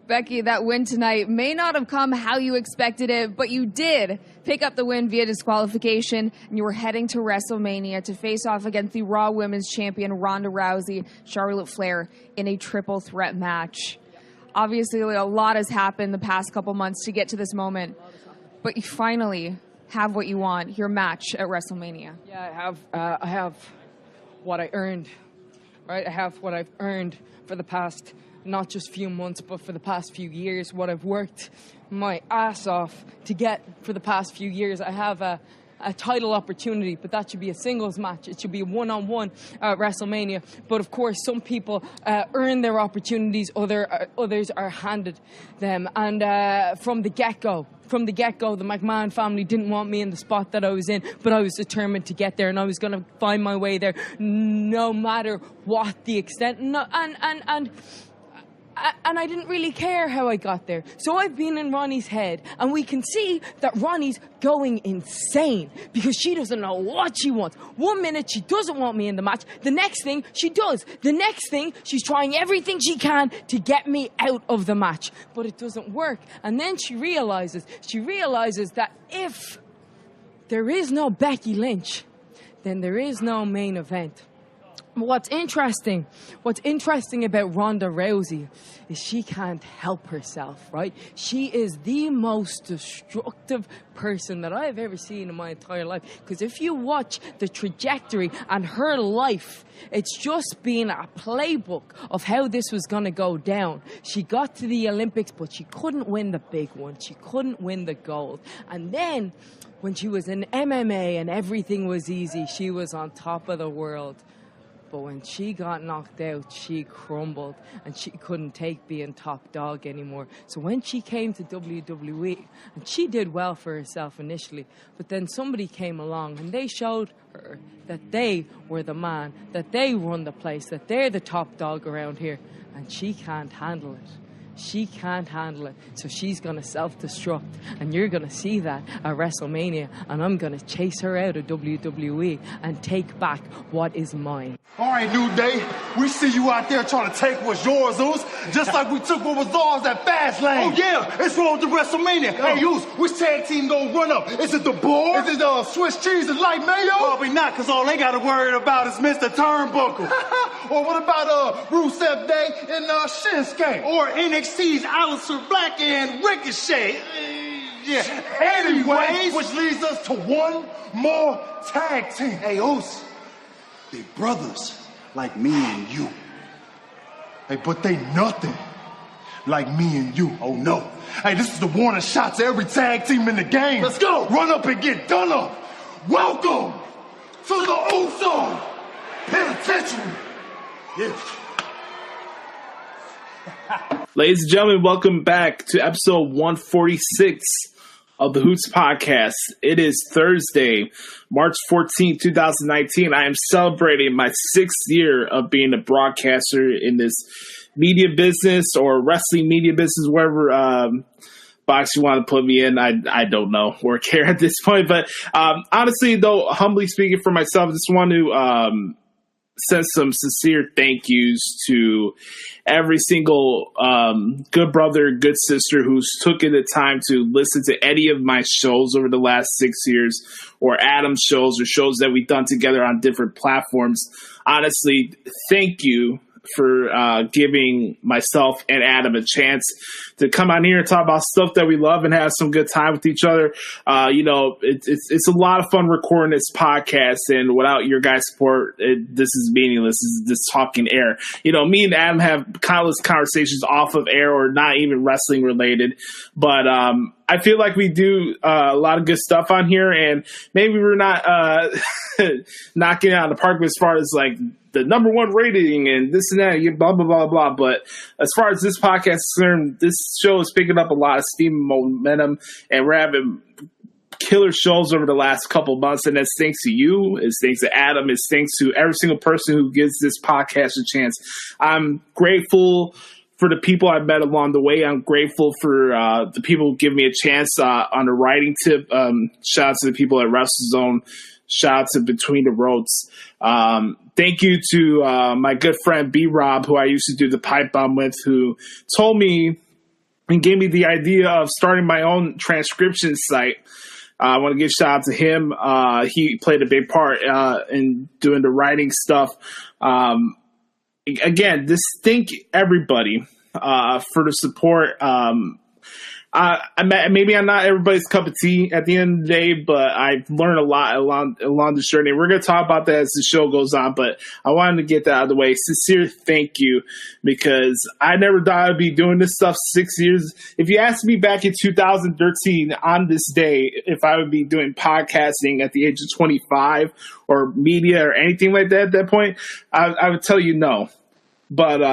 Becky, that win tonight may not have come how you expected it, but you did pick up the win via disqualification, and you were heading to WrestleMania to face off against the Raw Women's Champion Ronda Rousey, Charlotte Flair, in a triple threat match. Obviously, a lot has happened the past couple months to get to this moment, but you finally have what you want, your match at WrestleMania. Yeah, I have what I earned, right? I have what I've earned for the past not just few months, but for the past few years, what I've worked my ass off to get for the past few years. I have a title opportunity, but that should be a singles match. It should be a one-on-one at WrestleMania. But of course, some people earn their opportunities, others are handed them. And from the get-go, the McMahon family didn't want me in the spot that I was in, but I was determined to get there, and I was going to find my way there no matter what the extent. And I didn't really care how I got there. So I've been in Ronnie's head, and we can see that Ronnie's going insane because she doesn't know what she wants. 1 minute she doesn't want me in the match. The next thing she does. The next thing she's trying everything she can to get me out of the match. But it doesn't work. And then she realizes that if there is no Becky Lynch, then there is no main event. What's interesting about Ronda Rousey is she can't help herself, right? She is the most destructive person that I have ever seen in my entire life. Because if you watch the trajectory and her life, it's just been a playbook of how this was going to go down. She got to the Olympics, but she couldn't win the big one. She couldn't win the gold. And then when she was in MMA and everything was easy, she was on top of the world. But when she got knocked out, she crumbled, and she couldn't take being top dog anymore. So when she came to WWE, and she did well for herself initially, but then somebody came along and they showed her that they were the man, that they run the place, that they're the top dog around here, and she can't handle it. She can't handle it, so she's going to self-destruct, and you're going to see that at WrestleMania, and I'm going to chase her out of WWE and take back what is mine. All right, New Day, we see you out there trying to take what's yours, Oos, just like we took what was ours at Fastlane. Oh, yeah, it's road to WrestleMania. Hey, Oos, which tag team gonna run up? Is it the Board? Is it Swiss cheese and light mayo? Probably not, because all they got to worry about is Mr. Turnbuckle. Or what about Rusev Day and Shinsuke? Or NXT's Aleister Black and Ricochet? Yeah. Anyways, which leads us to one more tag team. Hey, Oos, they brothers like me and you. Hey, but they nothing like me and you. Oh, no. Hey, this is the warning shot to every tag team in the game. Let's go. Run up and get done up. Welcome to the Usos Penitentiary. Yeah. Ladies and gentlemen, welcome back to episode 146 of the Hoots Podcast. It is Thursday, March 14th, 2019. I am celebrating my 6th year of being a broadcaster in this media business or wrestling media business, wherever box you want to put me in. I don't know or care at this point. But honestly, though, humbly speaking for myself, I just want to send some sincere thank yous to every single good brother, good sister who's taken the time to listen to any of my shows over the last 6 years, or Adam's shows or shows that we've done together on different platforms. Honestly, thank you for giving myself and Adam a chance to come on here and talk about stuff that we love and have some good time with each other. It's a lot of fun recording this podcast, and without your guys' support, this is meaningless. This is just talking air. Me and Adam have countless conversations off of air or not even wrestling related, but I feel like we do a lot of good stuff on here, and maybe we're not knocking it out of the park as far as like the number one rating and this and that, blah, blah, blah, blah. But as far as this podcast is concerned, this show is picking up a lot of steam and momentum, and we're having killer shows over the last couple months. And that's thanks to you. It's thanks to Adam. It's thanks to every single person who gives this podcast a chance. I'm grateful for the people I've met along the way. I'm grateful for the people who give me a chance on the writing tip. Shout out to the people at WrestleZone. Shout out to Between the Roads. Thank you to my good friend B-Rob, who I used to do the pipe bomb with, who told me and gave me the idea of starting my own transcription site. I want to give a shout out to him. He played a big part in doing the writing stuff. Again, just thank everybody for the support. Maybe I'm not everybody's cup of tea at the end of the day, but I've learned a lot along this journey. We're going to talk about that as the show goes on, but I wanted to get that out of the way. Sincere thank you, because I never thought I'd be doing this stuff 6 years. If you asked me back in 2013 on this day if I would be doing podcasting at the age of 25 or media or anything like that at that point, I would tell you no. But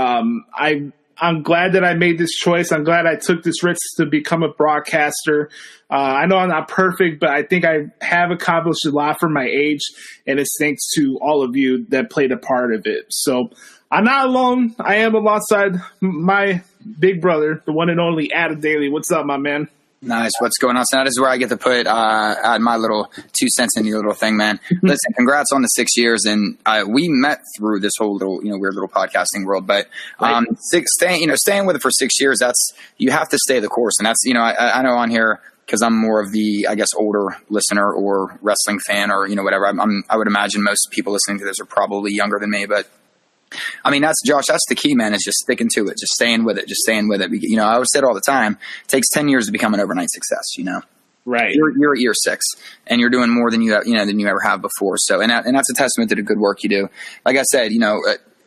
I'm glad that I made this choice. I'm glad I took this risk to become a broadcaster. I know I'm not perfect, but I think I have accomplished a lot for my age, and it's thanks to all of you that played a part of it. So I'm not alone. I am alongside my big brother, the one and only AJ Daley. What's up, my man? Nice. What's going on? So that is where I get to put add my little 2 cents in your little thing, man. Listen, congrats on the 6 years, and we met through this whole little weird little podcasting world. But staying with it for 6 years, you have to stay the course, and that's I know on here, because I'm more of the, I guess, older listener or wrestling fan or whatever. I would imagine most people listening to this are probably younger than me, but. I mean, that's the key, man, is just sticking to it, just staying with it. I always say it all the time. It takes 10 years to become an overnight success, Right. You're at year 6 and you're doing more than you ever have before. So, and that's a testament to the good work you do. Like I said,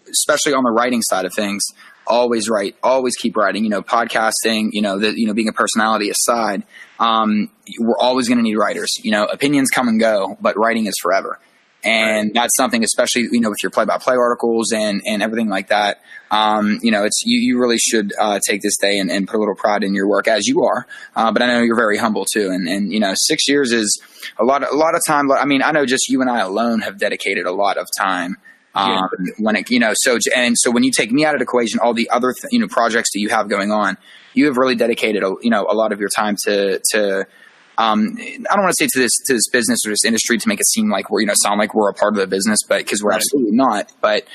especially on the writing side of things, always write, always keep writing, podcasting, being a personality aside, we're always going to need writers, opinions come and go, but writing is forever. And that's something, especially, with your play-by-play articles and everything like that. It's, you really should, take this day and put a little pride in your work, as you are. But I know you're very humble too. And 6 years is a lot of time. I mean, I know just you and I alone have dedicated a lot of time. So when you take me out of the equation, all the other, projects that you have going on, you have really dedicated, a lot of your time to I don't want to say to this business or this industry to make it seem like sound like we're a part of the business, but because we're absolutely not. But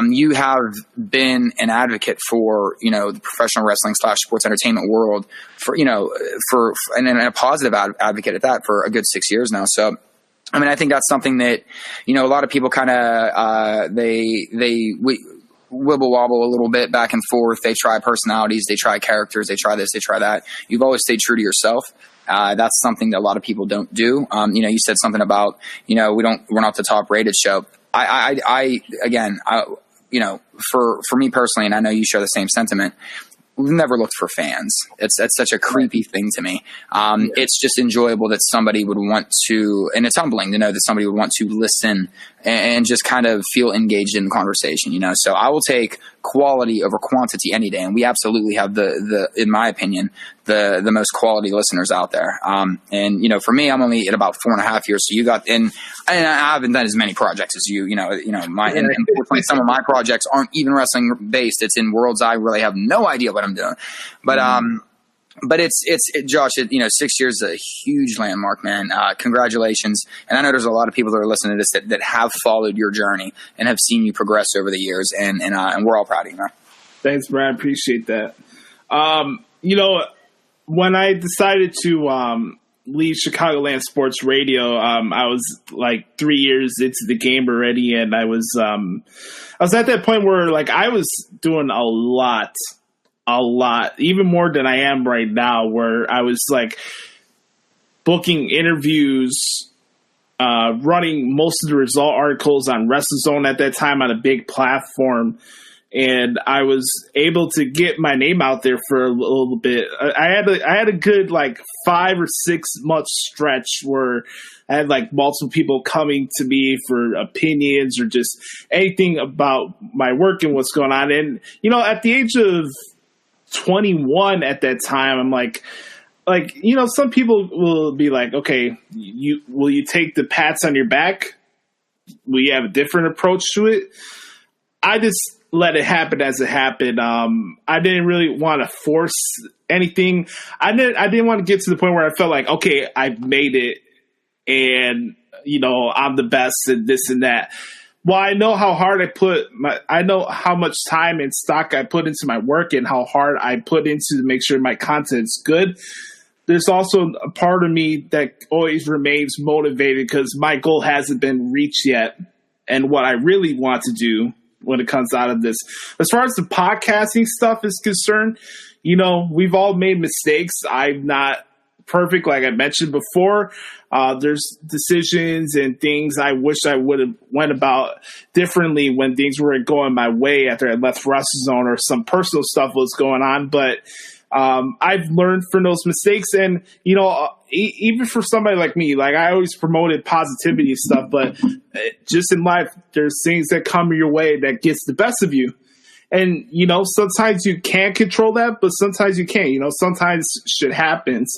you have been an advocate for the professional wrestling / sports entertainment world and a positive advocate at that for a good 6 years now. So. I mean, I think that's something that, a lot of people kind of, they wibble wobble a little bit back and forth. They try personalities, they try characters, they try this, they try that. You've always stayed true to yourself. That's something that a lot of people don't do. You said something about, we're not the top rated show. For me personally, and I know you share the same sentiment, we've never looked for fans. It's such a creepy thing to me. It's just enjoyable that somebody would want to, and it's humbling to know that somebody would want to listen and just kind of feel engaged in the conversation, So I will take quality over quantity any day. And we absolutely have in my opinion, the most quality listeners out there. For me, I'm only at about 4.5 years. So you got and I haven't done as many projects as you, unfortunately some of my projects aren't even wrestling based. It's in worlds I really have no idea what I'm doing. But it's Josh, 6 years is a huge landmark, man. Congratulations. And I know there's a lot of people that are listening to this that have followed your journey and have seen you progress over the years. And we're all proud of you, man. Thanks, Brad. Appreciate that. When I decided to leave Chicagoland Sports Radio, I was like 3 years into the game already. And I was at that point where I was doing a lot, even more than I am right now, where I was booking interviews, running most of the result articles on WrestleZone at that time on a big platform. And I was able to get my name out there for a little bit. I had a good 5 or 6 month stretch where I had multiple people coming to me for opinions or just anything about my work and what's going on. And, at the age of 21 at that time, I'm some people will be like, okay, will you take the pats on your back? Will you have a different approach to it? I just let it happen as it happened. I didn't really want to force anything. I didn't want to get to the point where I felt like, okay, I've made it and, I'm the best and this and that. Well, I know how hard I know how much time and stock I put into my work and how hard I put into to make sure my content's good. There's also a part of me that always remains motivated because my goal hasn't been reached yet. And what I really want to do when it comes out of this, as far as the podcasting stuff is concerned, we've all made mistakes. I'm not perfect, like I mentioned before. There's decisions and things I wish I would have went about differently when things weren't going my way after I left WrestleZone or some personal stuff was going on. But I've learned from those mistakes, and even for somebody like me, like I always promoted positivity and stuff, but just in life, there's things that come your way that gets the best of you. And, sometimes you can control that, but sometimes you can't. Sometimes shit happens.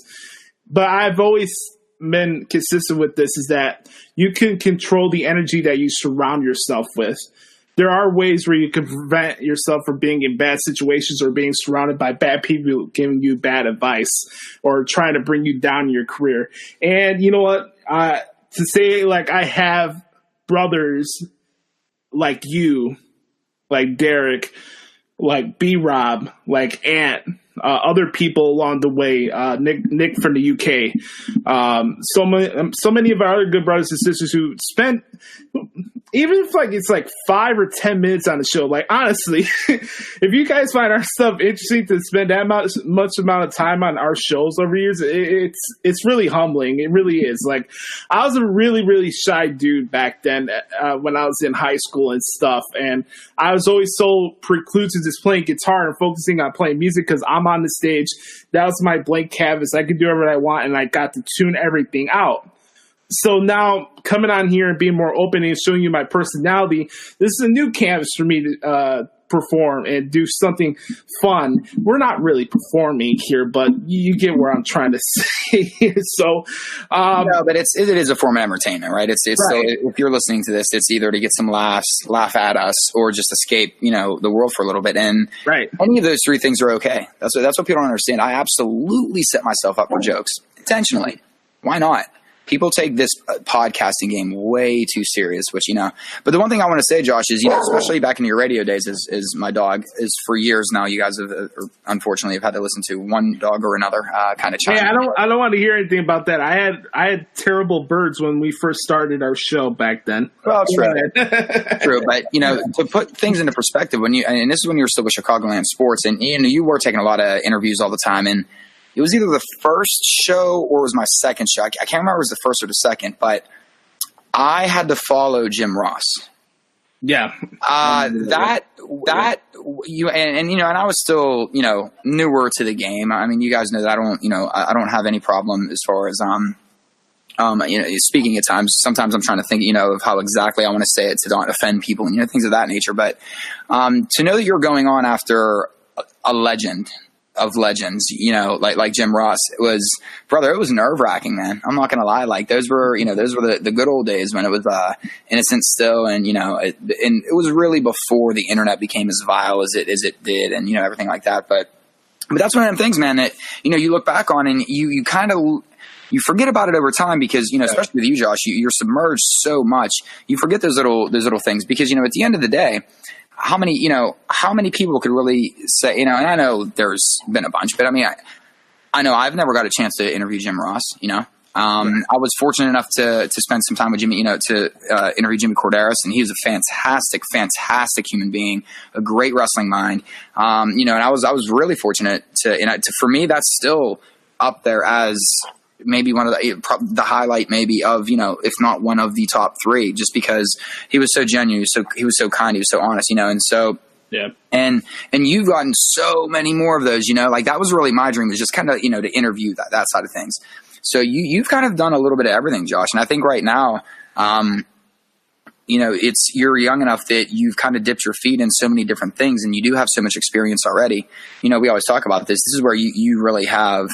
But I've always been consistent with this, is that you can control the energy that you surround yourself with. There are ways where you can prevent yourself from being in bad situations or being surrounded by bad people giving you bad advice or trying to bring you down in your career. And you know what? To say, like, I have brothers like you, like Derek, like B-Rob, like Ant, other people along the way, Nick from the UK, so many of our other good brothers and sisters who spent, even if it's 5 or 10 minutes on the show, like honestly, if you guys find our stuff interesting to spend that much amount of time on our shows over years, it's really humbling. It really is. Like, I was a really, really shy dude back then when I was in high school and stuff, and I was always so precluded to just playing guitar and focusing on playing music because I'm on the stage. That was my blank canvas. I could do whatever I want, and I got to tune everything out. So now coming on here and being more open and showing you my personality, this is a new canvas for me to perform and do something fun. We're not really performing here, but you get where I'm trying to say. So, no, but it is a form of entertainment, right? It's right. So if you're listening to this, it's either to get some laughs, laugh at us, or just escape, the world for a little bit. And right. Any of those three things are okay. That's what people don't understand. I absolutely set myself up for jokes intentionally. Why not? People take this podcasting game way too serious, which, but the one thing I want to say, Josh, is, especially back in your radio days, is my dog is for years now, you guys have, unfortunately, have had to listen to one dog or another kind of chime. Yeah, I don't want to hear anything about that. I had terrible birds when we first started our show back then. Well, true. True. But, to put things into perspective, and this is when you were still with Chicagoland Sports, and, you were taking a lot of interviews all the time, and it was either the first show or it was my second show. I can't remember if it was the first or the second, but I had to follow Jim Ross. Yeah. And I was still, newer to the game. I mean, you guys know that I don't have any problem as far as, speaking at times. Sometimes I'm trying to think, of how exactly I want to say it to not offend people and, things of that nature. But, to know that you're going on after a legend of legends, like Jim Ross, it was nerve-wracking, man. I'm not gonna lie. Like, those were the good old days when it was innocent still, and it was really before the internet became as vile as it did, and everything like that. But that's one of them things, man, that you look back on and you kind of you forget about it over time because especially with you, Josh, you're submerged so much, you forget those little things because at the end of the day, how many people could really say, and I know there's been a bunch, but I mean, I know I've never got a chance to interview Jim Ross, I was fortunate enough to spend some time with Jimmy, to interview Jimmy Corderas, and he was a fantastic human being, a great wrestling mind. And I was really fortunate to for me, that's still up there as maybe one of the highlight maybe of, if not one of the top three, just because he was so genuine. He was so kind. He was so honest, and so, yeah. And you've gotten so many more of those, like that was really my dream, was just kind of, to interview that side of things. So you've kind of done a little bit of everything, Josh. And I think right now, you're young enough that you've kind of dipped your feet in so many different things and you do have so much experience already. We always talk about this. This is where you really have,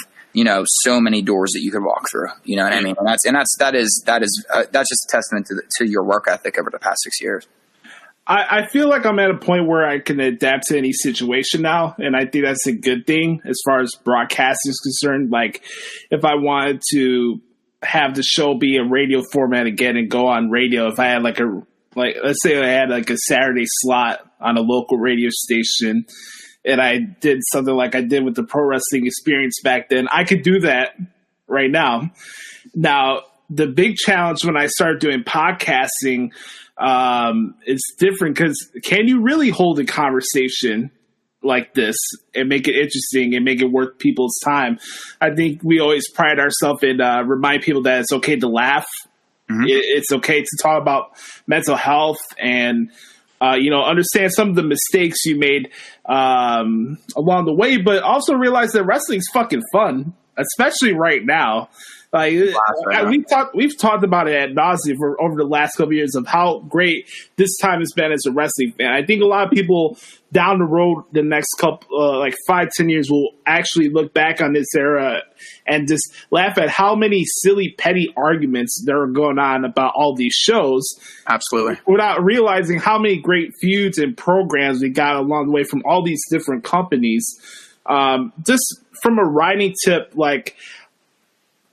so many doors that you could walk through, you know what I mean? And that's just a testament to your work ethic over the past 6 years. I feel like I'm at a point where I can adapt to any situation now, and I think that's a good thing as far as broadcasting is concerned. Like, if I wanted to have the show be a radio format again and go on radio, if I had like a like, let's say I had like a Saturday slot on a local radio station, and I did something like I did with the Pro Wrestling Experience back then, I could do that right now. Now, the big challenge when I started doing podcasting, it's different because can you really hold a conversation like this and make it interesting and make it worth people's time? I think we always pride ourselves in remind people that it's okay to laugh. Mm-hmm. It's okay to talk about mental health and understand some of the mistakes you made along the way, but also realize that wrestling's fucking fun, especially right now. Like we've talked about it ad nauseum for over the last couple of years of how great this time has been as a wrestling fan. I think a lot of people down the road, the next couple, like 5-10 years, will actually look back on this era and just laugh at how many silly, petty arguments there are going on about all these shows. Absolutely. Without realizing how many great feuds and programs we got along the way from all these different companies. Just from a writing tip, like,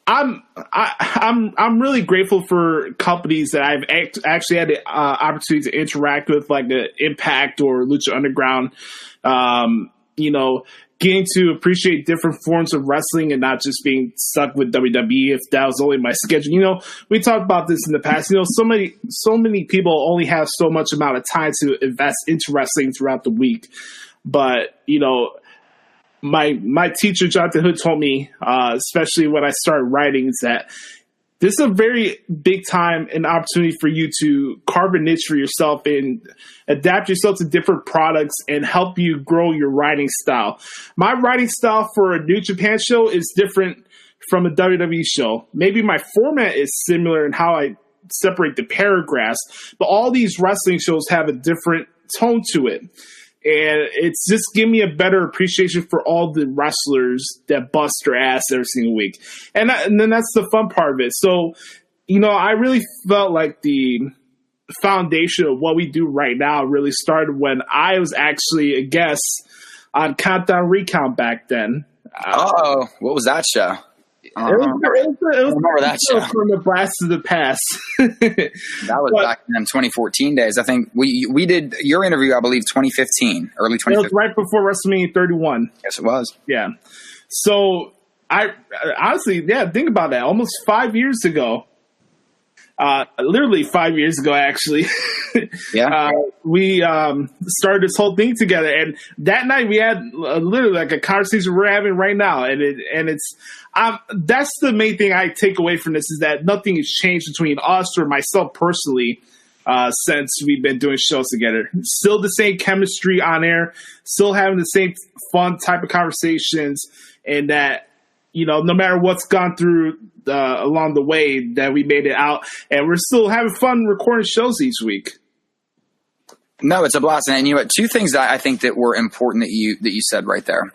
I'm really grateful for companies that I've actually had the opportunity to interact with, like the Impact or Lucha Underground. Getting to appreciate different forms of wrestling and not just being stuck with WWE if that was only my schedule. We talked about this in the past. So many people only have so much amount of time to invest into wrestling throughout the week, but My teacher, Jonathan Hood, told me, especially when I started writing, is that this is a very big time and opportunity for you to carve a niche for yourself and adapt yourself to different products and help you grow your writing style. My writing style for a New Japan show is different from a WWE show. Maybe my format is similar in how I separate the paragraphs, but all these wrestling shows have a different tone to it. And it's just give me a better appreciation for all the wrestlers that bust their ass every single week. And then that's the fun part of it. So, I really felt like the foundation of what we do right now really started when I was actually a guest on Countdown Recount back then. What was that show? It was remember that show from the blast of the past. That was back in 2014 days. I think we did your interview, I believe, 2015, early 2015. It was right before WrestleMania 31. Yes, it was. Yeah. So I honestly, think about that. Almost 5 years ago. Literally 5 years ago, actually. Yeah. We started this whole thing together, and that night we had literally like a conversation we're having right now, and it's that's the main thing I take away from this is that nothing has changed between us or myself personally since we've been doing shows together. Still the same chemistry on air, still having the same fun type of conversations, and that no matter what's gone through along the way, that we made it out, and we're still having fun recording shows each week. No, it's a blast. And two things that I think that were important that you said right there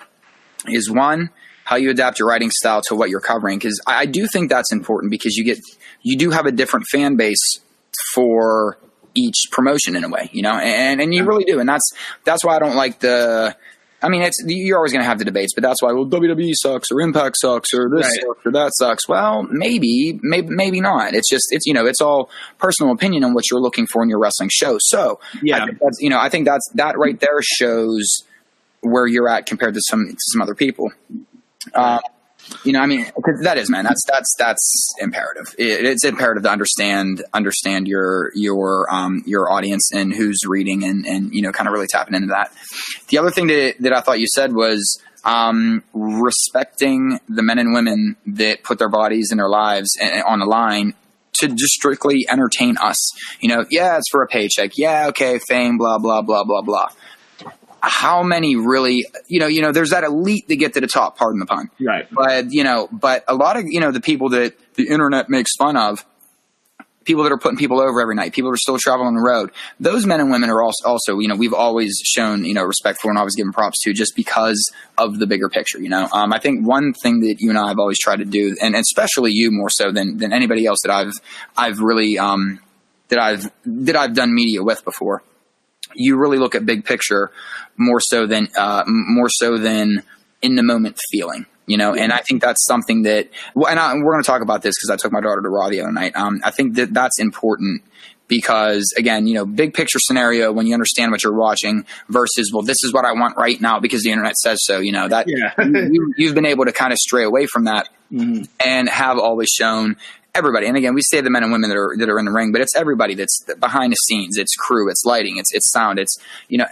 is, one, how you adapt your writing style to what you're covering. Because I do think that's important because you do have a different fan base for each promotion in a way, and you really do. And that's why I don't like you're always going to have the debates, but that's why, WWE sucks or Impact sucks or this sucks or that sucks. Well, maybe not. It's all personal opinion on what you're looking for in your wrestling show. So yeah, I think that right there shows where you're at compared to some other people. Because that is, man, that's imperative. It's imperative to understand your audience and who's reading and kind of really tapping into that. The other thing that I thought you said was respecting the men and women that put their bodies and their lives on the line to just strictly entertain us. It's for a paycheck. Yeah, okay, fame, blah blah blah blah blah. How many really, there's that elite that get to the top, pardon the pun. Right. But a lot of, the people that the internet makes fun of, people that are putting people over every night, people that are still traveling on the road, those men and women are also, we've always shown, respect for and always given props to just because of the bigger picture, I think one thing that you and I have always tried to do, and especially you more so than anybody else that I've really, that I've done media with before, you really look at big picture more so than in the moment feeling, and I think that's something that, we're going to talk about this because I took my daughter to Raw the other night. I think that's important because, again, big picture scenario when you understand what you're watching versus, well, this is what I want right now because the internet says so. That you've been able to kind of stray away from that and have always shown everybody. And again, we say the men and women that are in the ring, but it's everybody that's behind the scenes. It's crew, it's lighting, it's sound, it's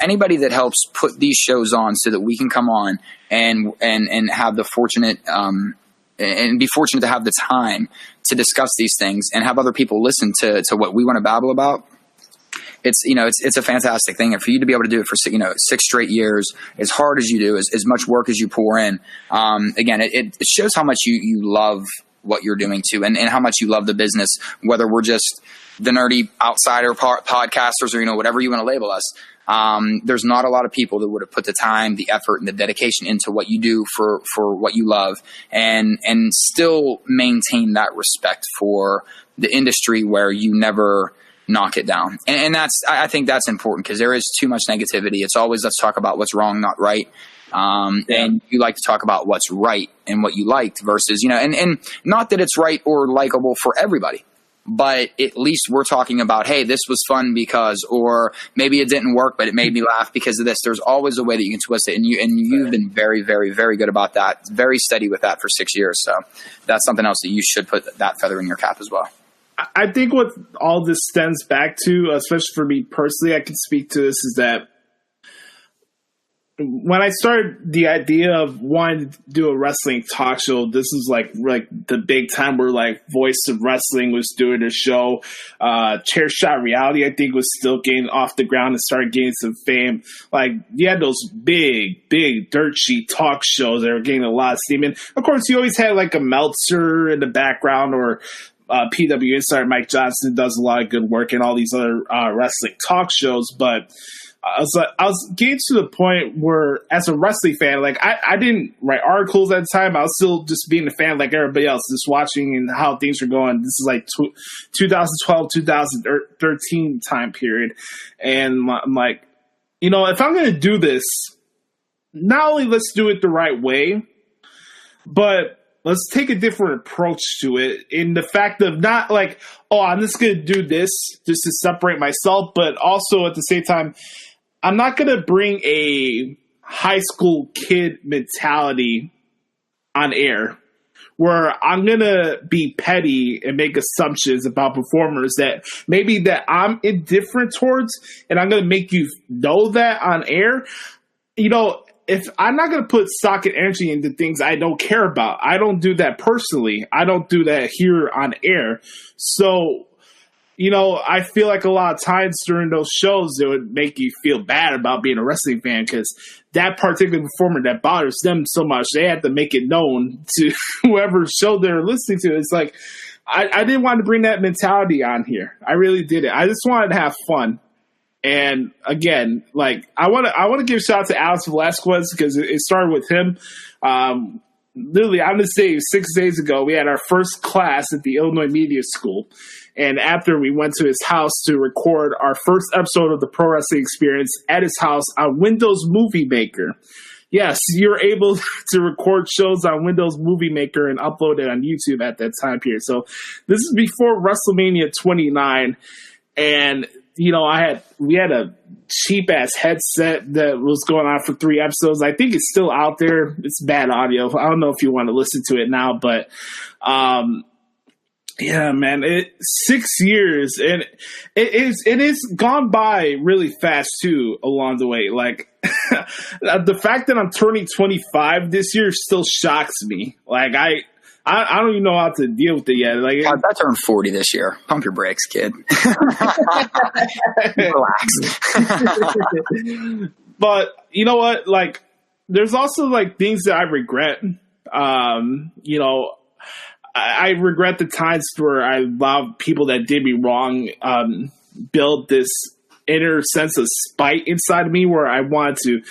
anybody that helps put these shows on so that we can come on and have the fortunate and be fortunate to have the time to discuss these things and have other people listen to what we want to babble about. It's a fantastic thing. And for you to be able to do it for 6 straight years, as hard as you do, as much work as you pour in, again, it shows how much you love what you're doing too, and how much you love the business, whether we're just the nerdy outsider podcasters or, whatever you want to label us. There's not a lot of people that would have put the time, the effort, and the dedication into what you do for what you love and still maintain that respect for the industry where you never knock it down. And I think that's important because there is too much negativity. It's always, let's talk about what's wrong, not right. And you like to talk about what's right and what you liked versus, and not that it's right or likable for everybody, but at least we're talking about, hey, this was fun because, or maybe it didn't work, but it made me laugh because of this. There's always a way that you can twist it. And you've been very, very, very good about that. Very steady with that for 6 years. So that's something else that you should put that feather in your cap as well. I think what all this stems back to, especially for me personally, I can speak to this, is that when I started the idea of wanting to do a wrestling talk show, this is like the big time where Voice of Wrestling was doing a show. Chair Shot Reality, I think, was still getting off the ground and started getting some fame. You had those big dirt sheet talk shows that were getting a lot of steam. And of course, you always had a Meltzer in the background, or PW Insider Mike Johnson does a lot of good work in all these other wrestling talk shows. But I was getting to the point where, as a wrestling fan, I didn't write articles at the time. I was still just being a fan like everybody else, just watching and how things were going. This is 2012, 2013 time period. And I'm like, if I'm going to do this, not only let's do it the right way, but let's take a different approach to it, in the fact of not I'm just going to do this just to separate myself, but also at the same time, I'm not going to bring a high school kid mentality on air where I'm going to be petty and make assumptions about performers that maybe that I'm indifferent towards, and I'm going to make you know that on air. If I'm not going to put stock and energy into things I don't care about, I don't do that personally. I don't do that here on air. So, I feel like a lot of times during those shows, it would make you feel bad about being a wrestling fan because that particular performer that bothers them so much, they have to make it known to whoever show they're listening to. It's I didn't want to bring that mentality on here. I really didn't. I just wanted to have fun. And again, I want to give a shout out to Alex Velasquez because it started with him. Literally, I'm going to say 6 days ago, we had our first class at the Illinois Media School. And after we went to his house to record our first episode of the Pro Wrestling Experience at his house on Windows Movie Maker. Yes, you're able to record shows on Windows Movie Maker and upload it on YouTube at that time period. So this is before WrestleMania 29. And we had a cheap ass headset that was going on for 3 episodes. I think it's still out there. It's bad audio. I don't know if you want to listen to it now, but yeah, man, 6 years, and it is gone by really fast too along the way. The fact that I'm turning 25 this year still shocks me. I don't even know how to deal with it yet. I turned 40 this year. Pump your brakes, kid. Relax. But you know what? There's also things that I regret. I regret the times where I allowed people that did me wrong build this inner sense of spite inside of me where I wanted to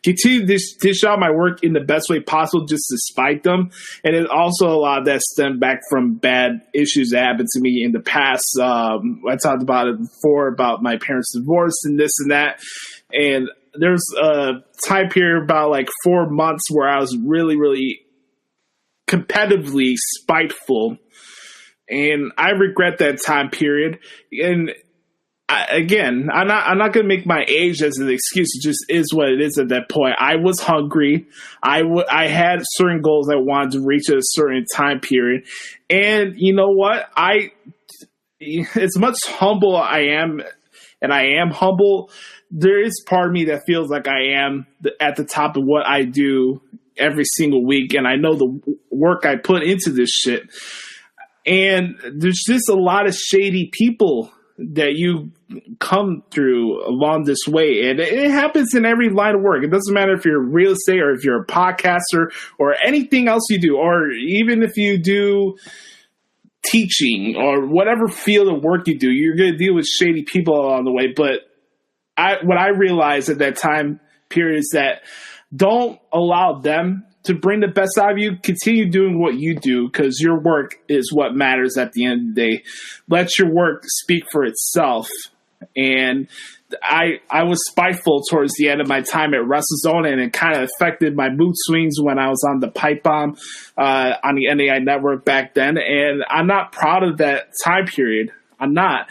continue to dish out my work in the best way possible just to spite them. And it also a lot of that stemmed back from bad issues that happened to me in the past. I talked about it before about my parents' divorce and this and that. And there's a time period about 4 months where I was really, really competitively spiteful. And I regret that time period. And I'm not going to make my age as an excuse. It just is what it is at that point. I was hungry. I had certain goals I wanted to reach at a certain time period. And you know what? As much humble I am, and I am humble, there is part of me that feels like I am at the top of what I do every single week. And I know the work I put into this shit. And there's just a lot of shady people that you come through along this way. And it happens in every line of work. It doesn't matter if you're real estate or if you're a podcaster or anything else you do, or even if you do teaching or whatever field of work you do, you're going to deal with shady people along the way. But what I realized at that time period is that don't allow them to bring the best out of you. Continue doing what you do, because your work is what matters at the end of the day. Let your work speak for itself. And I was spiteful towards the end of my time at WrestleZone, and it kind of affected my mood swings when I was on the Pipe Bomb on the NAI network back then. And I'm not proud of that time period. I'm not.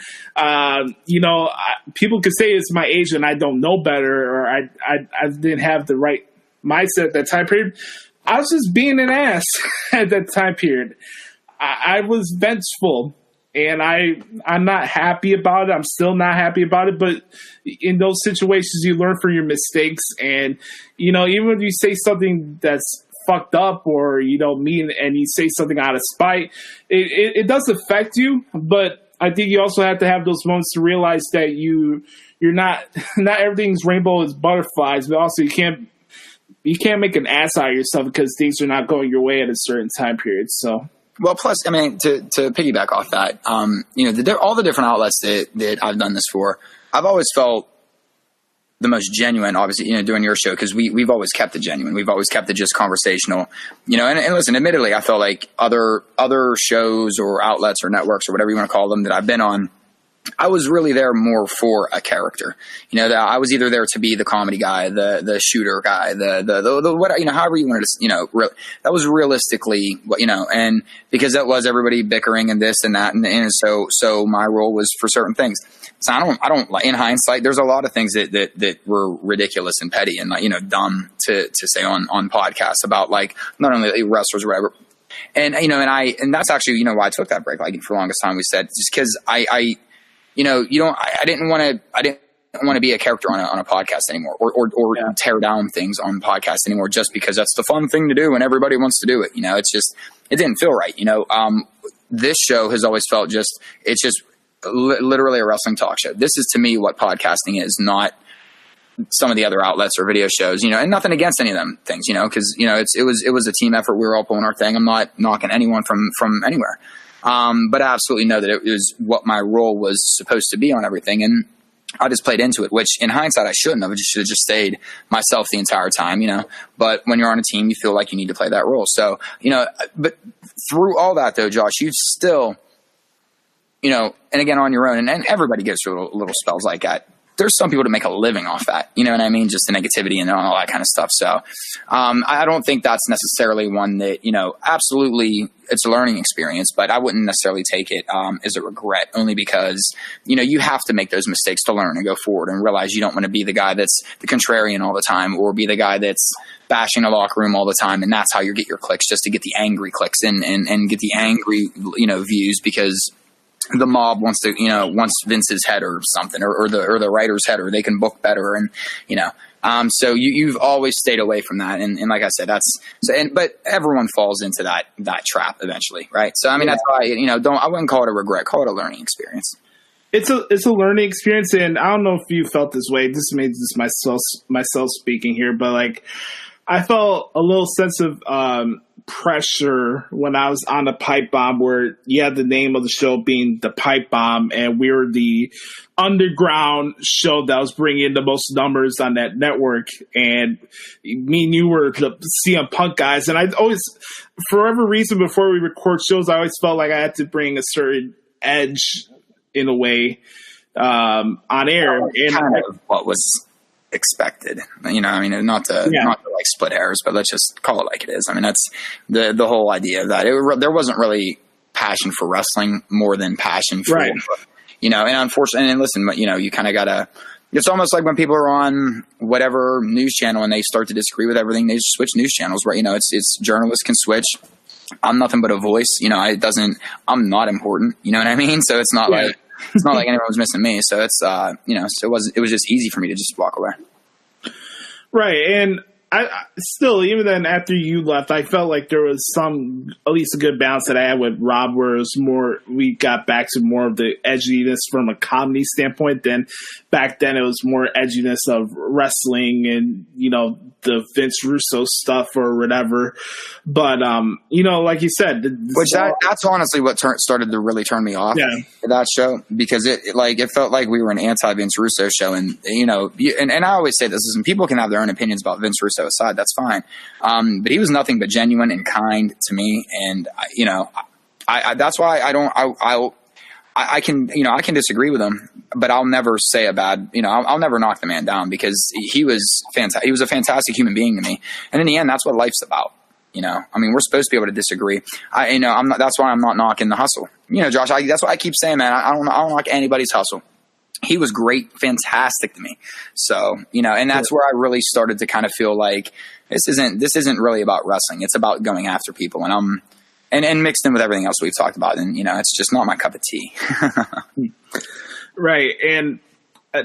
People could say it's my age and I don't know better, or I didn't have the right mindset at that time period. I was just being an ass at that time period. I was vengeful, and I'm not happy about it. I'm still not happy about it. But in those situations, you learn from your mistakes. And, even when you say something that's fucked up or you don't mean, and you say something out of spite, it does affect you. But I think you also have to have those moments to realize that you're not everything's rainbow is butterflies, but also you can't make an ass out of yourself because things are not going your way at a certain time period. So, well, plus, I mean, to piggyback off that, all the different outlets that I've done this for, I've always felt the most genuine, obviously, doing your show, because we've always kept it genuine. We've always kept it just conversational, and listen, admittedly, I felt like other shows or outlets or networks or whatever you want to call them that I've been on, I was really there more for a character. That I was either there to be the comedy guy, the shooter guy, the what, however you wanted to, that was realistically what, and because that was everybody bickering and this and that. And so my role was for certain things. So I don't like, in hindsight, there's a lot of things that were ridiculous and petty and dumb to say on podcasts about not only wrestlers or whatever. And, and that's actually, why I took that break. For the longest time we said, just cause I didn't want to be a character on a podcast anymore, or tear down things on podcasts anymore, just because that's the fun thing to do and everybody wants to do it. It didn't feel right. This show has always felt it's just literally a wrestling talk show. This is to me what podcasting is, not some of the other outlets or video shows, and nothing against any of them things, cause it was a team effort. We were all pulling our thing. I'm not knocking anyone from anywhere. But I absolutely know that it was what my role was supposed to be on everything. And I just played into it, which in hindsight, I shouldn't have. I should have just stayed myself the entire time, but when you're on a team, you feel like you need to play that role. So, but through all that though, Josh, you've still, and again, on your own, and everybody goes through little spells like that. There's some people that make a living off that, you know what I mean? Just the negativity and all that kind of stuff. So, I don't think that's necessarily one that, absolutely it's a learning experience, but I wouldn't necessarily take it, as a regret, only because, you have to make those mistakes to learn and go forward and realize you don't want to be the guy that's the contrarian all the time, or be the guy that's bashing the locker room all the time. And that's how you get your clicks, just to get the angry clicks and get the angry, views, because the mob wants Vince's head or something, or the writer's head, or they can book better. And, so you've always stayed away from that. And like I said, but everyone falls into that trap eventually. Right. So, I mean, that's why, I wouldn't call it a regret, call it a learning experience. It's a learning experience. And I don't know if you felt this way. This may just myself speaking here, but I felt a little sense of, pressure when I was on the Pipe Bomb, where you had the name of the show being the Pipe Bomb, and we were the underground show that was bringing in the most numbers on that network, and me and you were the CM Punk guys. And I always, for whatever reason, before we record shows, I always felt like I had to bring a certain edge in a way on air. And kind of what was expected, not to split hairs, but let's just call it like it is. I mean, that's the whole idea of that. There wasn't really passion for wrestling more than passion for, right. and unfortunately, and listen, you kind of gotta. It's almost like when people are on whatever news channel and they start to disagree with everything, they just switch news channels, right? It's journalists can switch. I'm nothing but a voice, I'm not important, you know what I mean? So it's not like anyone was missing me. So it's, so it was just easy for me to just walk away. Right. And I still, even then after you left, I felt like there was at least a good balance that I had with Rob, where it was we got back to more of the edginess from a comedy standpoint. Then back then it was more edginess of wrestling and, the Vince Russo stuff or whatever. But, like you said, that's honestly what started to really turn me off that show, because it felt like we were an anti-Vince Russo show. And, and I always say this, and people can have their own opinions about Vince Russo aside. That's fine. But he was nothing but genuine and kind to me. And, I that's why I can disagree with him, but I'll never say a bad, I'll never knock the man down, because he was fantastic. He was a fantastic human being to me. And in the end, that's what life's about. We're supposed to be able to disagree. That's why I'm not knocking the hustle. Josh, that's what I keep saying, man. I don't knock anybody's hustle. He was great, fantastic to me. So, and that's where I really started to kind of feel like this isn't really about wrestling. It's about going after people. And mixed in with everything else we've talked about. And, it's just not my cup of tea. Right. And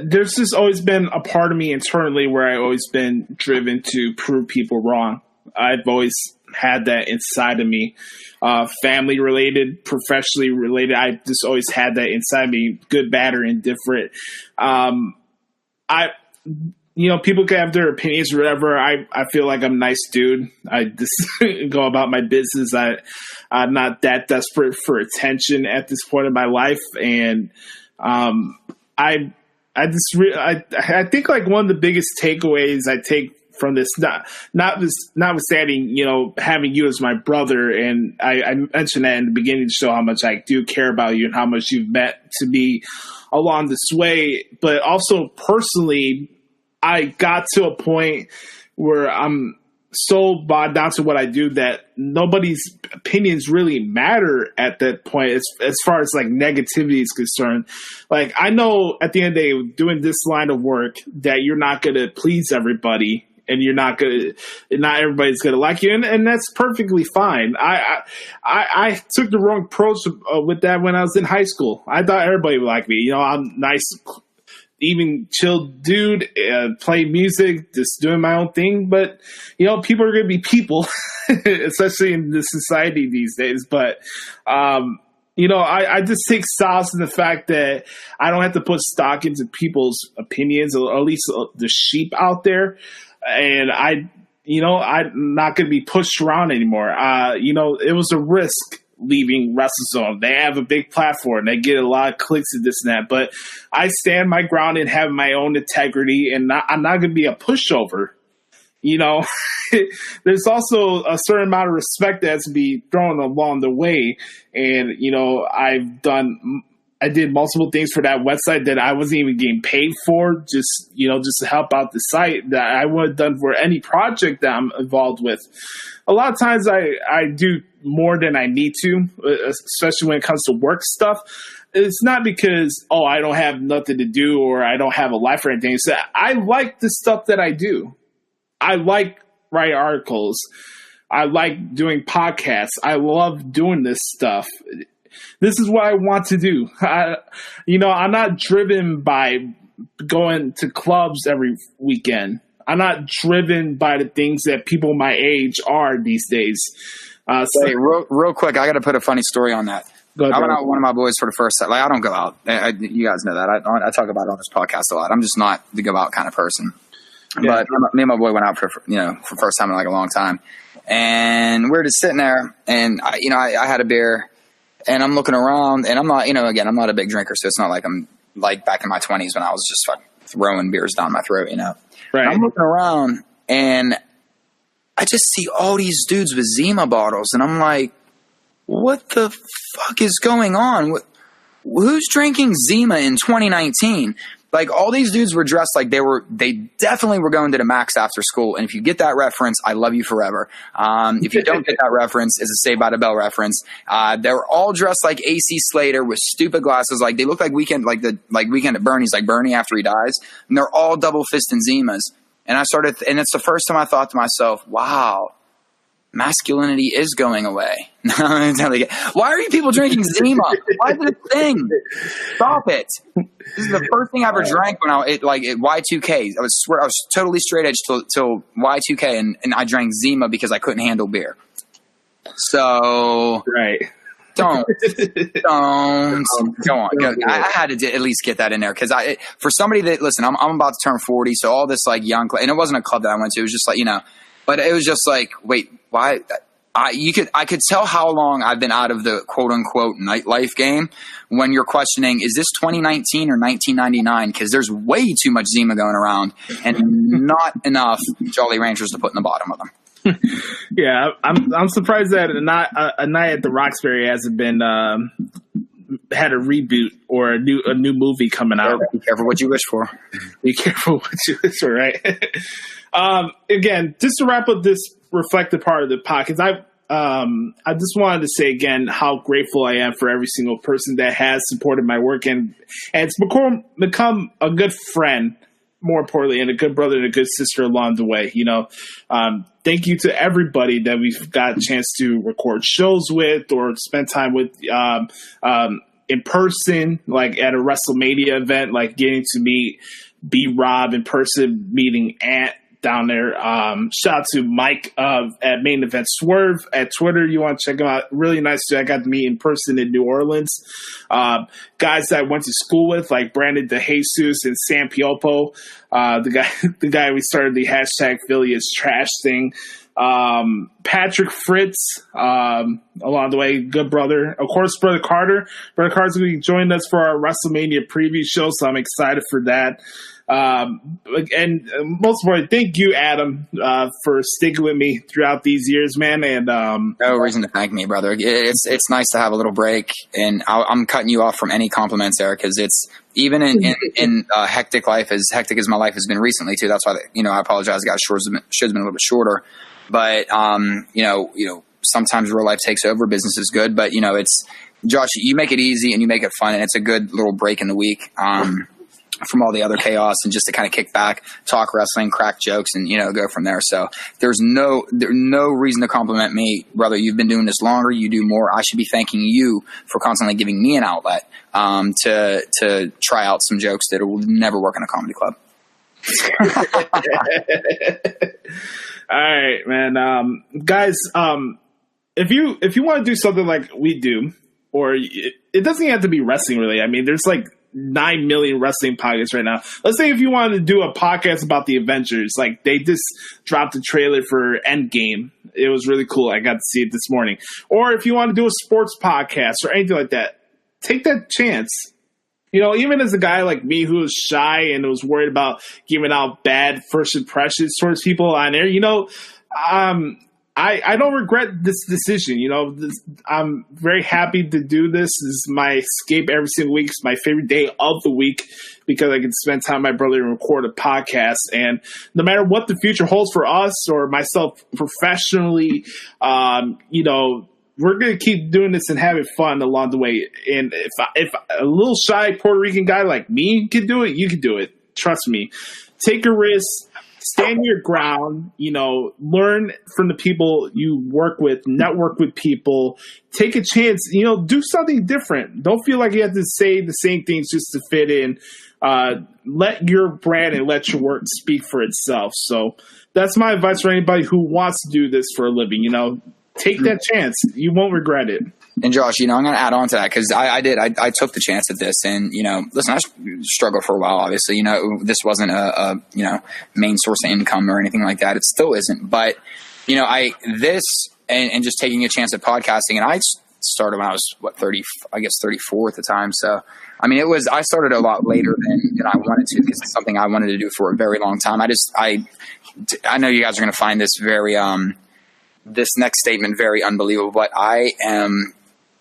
there's just always been a part of me internally where I've always been driven to prove people wrong. I've always had that inside of me, family related, professionally related. I just always had that inside of me, good, bad, or indifferent. People can have their opinions or whatever. I feel like I'm a nice dude. I just go about my business. I'm not that desperate for attention at this point in my life. And I think like one of the biggest takeaways I take from this, notwithstanding, having you as my brother, and I mentioned that in the beginning to show how much I do care about you and how much you've meant to me along this way, but also personally, I got to a point where I'm so bogged down to what I do that nobody's opinions really matter at that point as far as like negativity is concerned. Like, I know at the end of the day, doing this line of work, that you're not going to please everybody, and not everybody's going to like you. And that's perfectly fine. I took the wrong approach with that when I was in high school. I thought everybody would like me. I'm nice, even chill dude, play music, just doing my own thing. But, people are going to be people, especially in this society these days. But, I just take solace in the fact that I don't have to put stock into people's opinions, or at least the sheep out there. And I'm not going to be pushed around anymore. It was a risk leaving WrestleZone. They have a big platform. They get a lot of clicks and this and that. But I stand my ground and have my own integrity, and I'm not going to be a pushover. There's also a certain amount of respect that has to be thrown along the way. And, I did multiple things for that website that I wasn't even getting paid for, just to help out the site, that I would have done for any project that I'm involved with. A lot of times I do more than I need to, especially when it comes to work stuff. It's not because, I don't have nothing to do or I don't have a life or anything. It's that I like the stuff that I do. I like writing articles. I like doing podcasts. I love doing this stuff. This is what I want to do. I'm not driven by going to clubs every weekend. I'm not driven by the things that people my age are these days. Hey, real quick, I got to put a funny story on that. I went out with one of my boys for the first time. Like, I don't go out. You guys know that. I talk about it on this podcast a lot. I'm just not the go out kind of person. Yeah. But me and my boy went out for the first time in like a long time. And we were just sitting there, and I had a beer. And I'm looking around, and I'm not, again, I'm not a big drinker, so it's not like I'm like back in my 20s when I was just throwing beers down my throat, Right. And I'm looking around, and I just see all these dudes with Zima bottles, and I'm like, what the fuck is going on? Who's drinking Zima in 2019? Like, all these dudes were dressed like they definitely were going to the max after school. And if you get that reference, I love you forever. If you don't get that reference, it's a Saved by the Bell reference. They were all dressed like AC Slater with stupid glasses. Like, they look like Weekend at Bernie's, like Bernie after he dies. And they're all double fisting Zimas. And and it's the first time I thought to myself, wow, masculinity is going away. Why are you people drinking Zima? Why is it a thing? Stop it. This is the first thing I ever drank when at Y2K. I was totally straight edge till Y2K, and I drank Zima because I couldn't handle beer. So right. Don't go on. I had to at least get that in there because for somebody that, listen, I'm about to turn 40, so all this like young, and it wasn't a club that I went to. It was just like, but it was just like, wait, why? I could tell how long I've been out of the quote unquote nightlife game when you're questioning, is this 2019 or 1999? Because there's way too much Zima going around and not enough Jolly Ranchers to put in the bottom of them. Yeah, I'm surprised that a night at the Roxbury hasn't been had a reboot or a new movie coming out. Be careful what you wish for. Be careful what you wish for, right? Again, just to wrap up this reflective part of the podcast, I just wanted to say again how grateful I am for every single person that has supported my work and it's become a good friend, more importantly, and a good brother and a good sister along the way. Thank you to everybody that we've got a chance to record shows with or spend time with in person, like at a WrestleMania event, like getting to meet B-Rob in person, meeting Ant down there. Shout out to Mike at Main Event Swerve at Twitter. You want to check him out. Really nice dude. I got to meet in person in New Orleans. Guys that I went to school with, like Brandon DeJesus and Sam Piopo. The guy we started the hashtag Philly is trash thing. Patrick Fritz, along the way, good brother. Of course, Brother Carter. Brother Carter's going to be joining us for our WrestleMania preview show, so I'm excited for that. And most importantly, thank you, Adam, for sticking with me throughout these years, man. And no reason to thank me, brother. It's nice to have a little break, and I'm cutting you off from any compliments there because it's even in hectic life, as hectic as my life has been recently too. That's why I apologize, guys. Show's been a little bit shorter, but sometimes real life takes over. Business is good, but it's Josh. You make it easy and you make it fun, and it's a good little break in the week. From all the other chaos and just to kind of kick back, talk wrestling, crack jokes, and go from there. So there's no reason to compliment me, brother. You've been doing this longer. You do more. I should be thanking you for constantly giving me an outlet to try out some jokes that will never work in a comedy club. All right, man. Guys, if you want to do something like we do, or it doesn't even have to be wrestling, really. I mean, there's like 9 million wrestling podcasts right now. Let's say if you wanted to do a podcast about the Avengers, like they just dropped a trailer for Endgame. It was really cool. I got to see it this morning. Or if you want to do a sports podcast or anything like that, take that chance. Even as a guy like me who was shy and was worried about giving out bad first impressions towards people on air, I don't regret this decision. I'm very happy to do this. This is my escape every single week. It's my favorite day of the week because I can spend time with my brother and record a podcast. And no matter what the future holds for us or myself professionally, we're going to keep doing this and having fun along the way. And if a little shy Puerto Rican guy like me can do it, you can do it. Trust me. Take a risk. Stand your ground, learn from the people you work with, network with people, take a chance, do something different. Don't feel like you have to say the same things just to fit in. Let your brand and let your work speak for itself. So that's my advice for anybody who wants to do this for a living. Take that chance. You won't regret it. And Josh, I'm going to add on to that because I took the chance at this, and listen, I struggled for a while. Obviously, this wasn't a main source of income or anything like that. It still isn't, but and just taking a chance at podcasting, and I started when I was 34 at the time. So I mean, I started a lot later than I wanted to because it's something I wanted to do for a very long time. I know you guys are going to find this very this next statement very unbelievable, but I am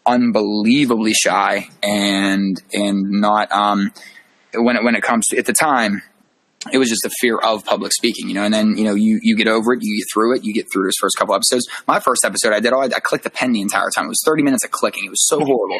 unbelievably shy and not when it comes to, at the time, it was just a fear of public speaking, you know, and then, you know, you get over it, you get through it, you get through those first couple episodes. My first episode, I clicked the pen the entire time. It was 30 minutes of clicking. It was so horrible.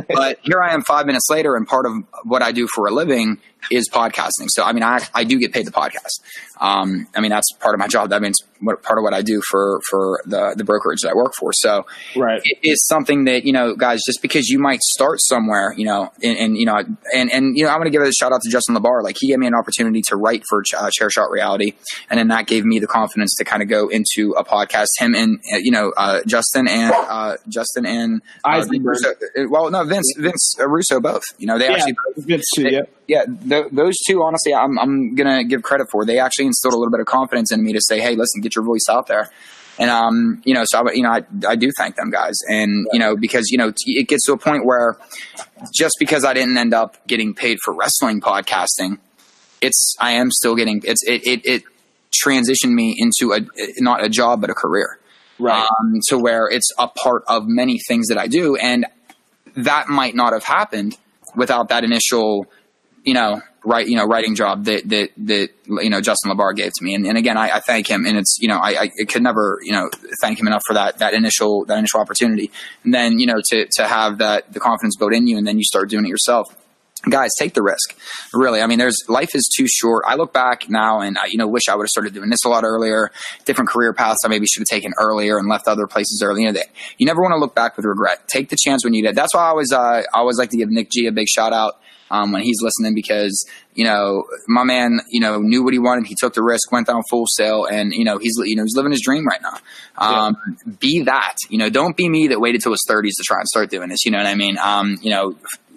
But here I am 5 minutes later, and part of what I do for a living is podcasting. So, I mean, I do get paid to podcast. I mean, that's part of my job. That means part of what I do for the brokerage that I work for. So right. It is something that, you know, guys, just because you might start somewhere, you know, and you know, and you know, I'm going to give a shout out to Justin LeBar. Like, he gave me an opportunity to write for Chair Shot Reality. And then that gave me the confidence to kind of go into a podcast. Him and, you know, Justin and Vince Russo both, you know, they actually, Vince too, those two, honestly, I'm going to give credit for. They actually instilled a little bit of confidence in me to say, hey, listen, get your voice out there. And, you know, so, I do thank them guys. And, you know, because, you know, it gets to a point where just because I didn't end up getting paid for wrestling podcasting, I am still getting, it transitioned me into not a job, but a career. Right. To where it's a part of many things that I do. And that might not have happened without that initial, writing job that you know, Justin LeBar gave to me. And again, I thank him, and it's, you know, I could never, you know, thank him enough for that initial opportunity. And then, you know, to have the confidence built in you, and then you start doing it yourself. Guys, take the risk. Really. I mean, life is too short. I look back now and I, you know, wish I would have started doing this a lot earlier, different career paths I maybe should have taken earlier and left other places early. You know, you never want to look back with regret. Take the chance when you did. That's why I always like to give Nick G a big shout out when he's listening, because, you know, my man, you know, knew what he wanted. He took the risk, went down full sail, and, you know, he's living his dream right now. Be that, you know, don't be me that waited till his 30s to try and start doing this. You know what I mean? You know,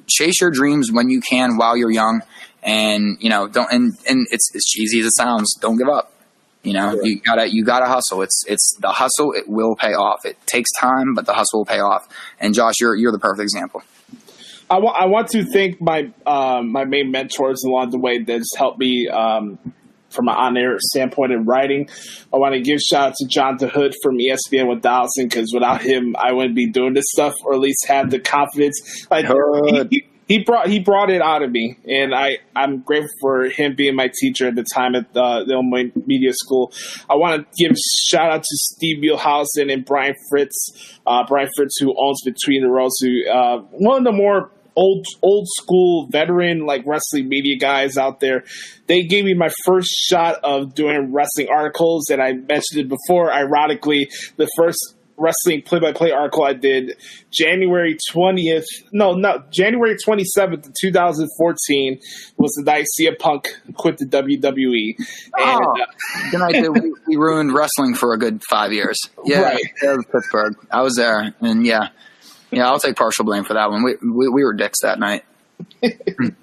chase your dreams when you can while you're young, and, you know, don't, and it's as cheesy as it sounds, don't give up. You know, you gotta hustle. It's the hustle. It will pay off. It takes time, but the hustle will pay off. And Josh, you're the perfect example. I want to thank my main mentors along the way that's helped me from an on-air standpoint in writing. I want to give shout out to Jonathan Hood from ESPN 1000, because without him, I wouldn't be doing this stuff, or at least have the confidence. Like, he brought it out of me, and I'm grateful for him being my teacher at the time at the Illinois Media School. I want to give shout out to Steve Muehlhausen and Brian Fritz. Brian Fritz, who owns Between the Rows, who one of the more old school veteran, like, wrestling media guys out there. They gave me my first shot of doing wrestling articles, and I mentioned it before. Ironically, the first wrestling play-by-play article I did January 27th, 2014, was the night CM Punk quit the WWE. And we ruined wrestling for a good 5 years. Yeah, right. That was Pittsburgh. I was there, and yeah, I'll take partial blame for that one. We were dicks that night. Man,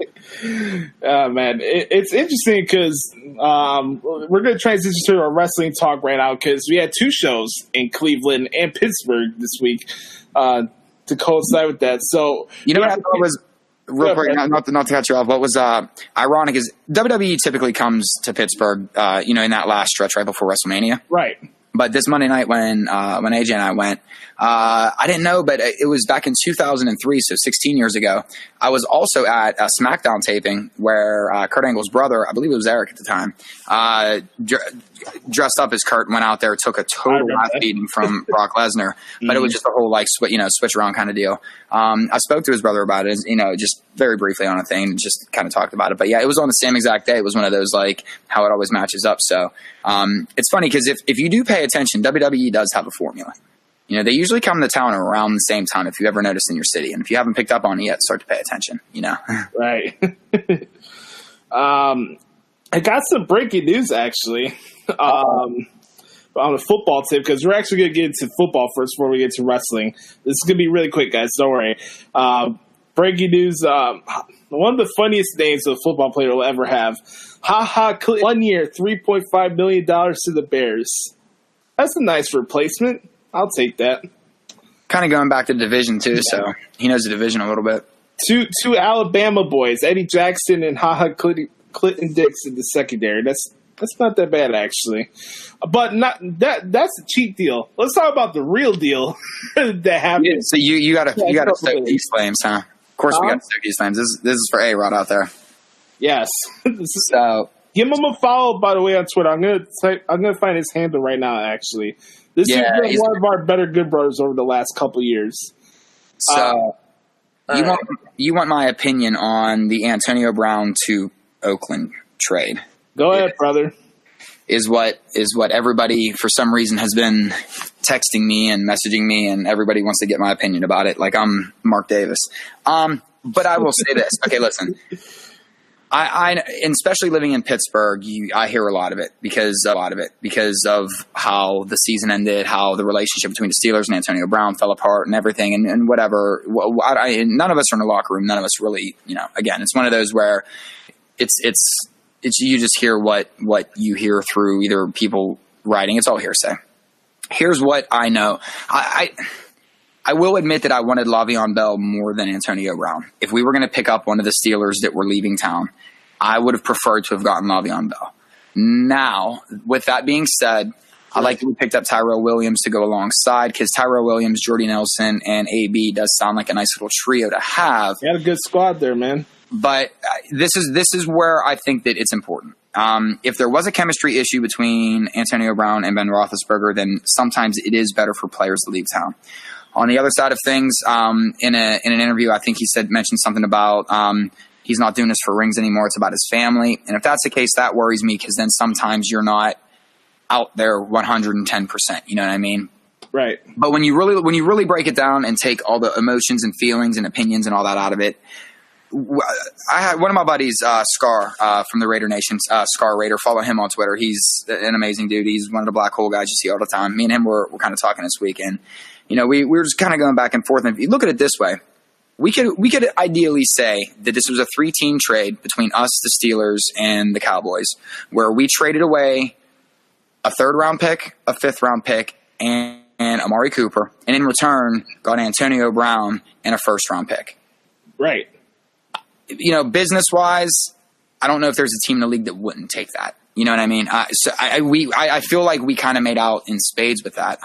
it's interesting because we're going to transition to our wrestling talk right now, because we had two shows in Cleveland and Pittsburgh this week to coincide with that. So, you know what I thought was real quick, not to cut you off. What was ironic is WWE typically comes to Pittsburgh, you know, in that last stretch right before WrestleMania, right? But this Monday night when AJ and I went, I didn't know, but it was back in 2003, so 16 years ago. I was also at a SmackDown taping where Kurt Angle's brother, I believe it was Eric at the time, dressed up as Kurt, went out there, took a total ass beating from Brock Lesnar. But it was just a whole, like, switch around kind of deal. I spoke to his brother about it, you know, just very briefly on a thing, just kind of talked about it. But yeah, it was on the same exact day. It was one of those, like, how it always matches up. So it's funny because if you do pay attention, WWE does have a formula. You know, they usually come to town around the same time, if you ever noticed in your city. And if you haven't picked up on it yet, start to pay attention, you know? Right. I got some breaking news, actually, on a football tip, because we're actually going to get into football first before we get to wrestling. This is going to be really quick, guys. Don't worry. Breaking news. One of the funniest names a football player will ever have. Clinton, 1 year, $3.5 million to the Bears. That's a nice replacement. I'll take that. Kind of going back to division too, so he knows the division a little bit. Two Alabama boys, Eddie Jackson and Clinton Dix in the secondary. That's not that bad, actually. But that's a cheap deal. Let's talk about the real deal that happened. Yeah, so you gotta stoke these flames, huh? Of course we got to stoke these flames. This is for A-Rod out there. Yes. So give him a follow, by the way, on Twitter. I'm gonna find his handle right now. Actually, this is one of our better Good Brothers over the last couple years. So you want my opinion on the Antonio Brown to Oakland trade? Go ahead, brother. Is what everybody for some reason has been texting me and messaging me, and everybody wants to get my opinion about it. Like I'm Mark Davis. But I will say this. Okay, listen. I especially living in Pittsburgh, I hear a lot of it because of how the season ended, how the relationship between the Steelers and Antonio Brown fell apart, and everything, and whatever. None of us are in the locker room. None of us really, Again, it's one of those where it's you just hear what you hear through either people writing. It's all hearsay. Here's what I know. I will admit that I wanted Le'Veon Bell more than Antonio Brown. If we were going to pick up one of the Steelers that were leaving town, I would have preferred to have gotten Le'Veon Bell. Now, with that being said, I like that we picked up Tyrell Williams to go alongside, because Tyrell Williams, Jordy Nelson, and AB does sound like a nice little trio to have. You had a good squad there, man. But this is where I think that it's important. If there was a chemistry issue between Antonio Brown and Ben Roethlisberger, then sometimes it is better for players to leave town. On the other side of things, in an interview, I think he mentioned something about he's not doing this for rings anymore. It's about his family. And if that's the case, that worries me, because then sometimes you're not out there 110%. You know what I mean? Right. But when you really break it down and take all the emotions and feelings and opinions and all that out of it, I had one of my buddies, Scar, from the Raider Nation, Scar Raider. Follow him on Twitter. He's an amazing dude. He's one of the black hole guys you see all the time. Me and him were kind of talking this week, and we were just kind of going back and forth. And if you look at it this way, we could ideally say that this was a 3-team trade between us, the Steelers, and the Cowboys, where we traded away a 3rd-round pick, a 5th-round pick, and Amari Cooper, and in return got Antonio Brown and a 1st-round pick. Right. Business-wise, I don't know if there's a team in the league that wouldn't take that. You know what I mean? I feel like we kind of made out in spades with that.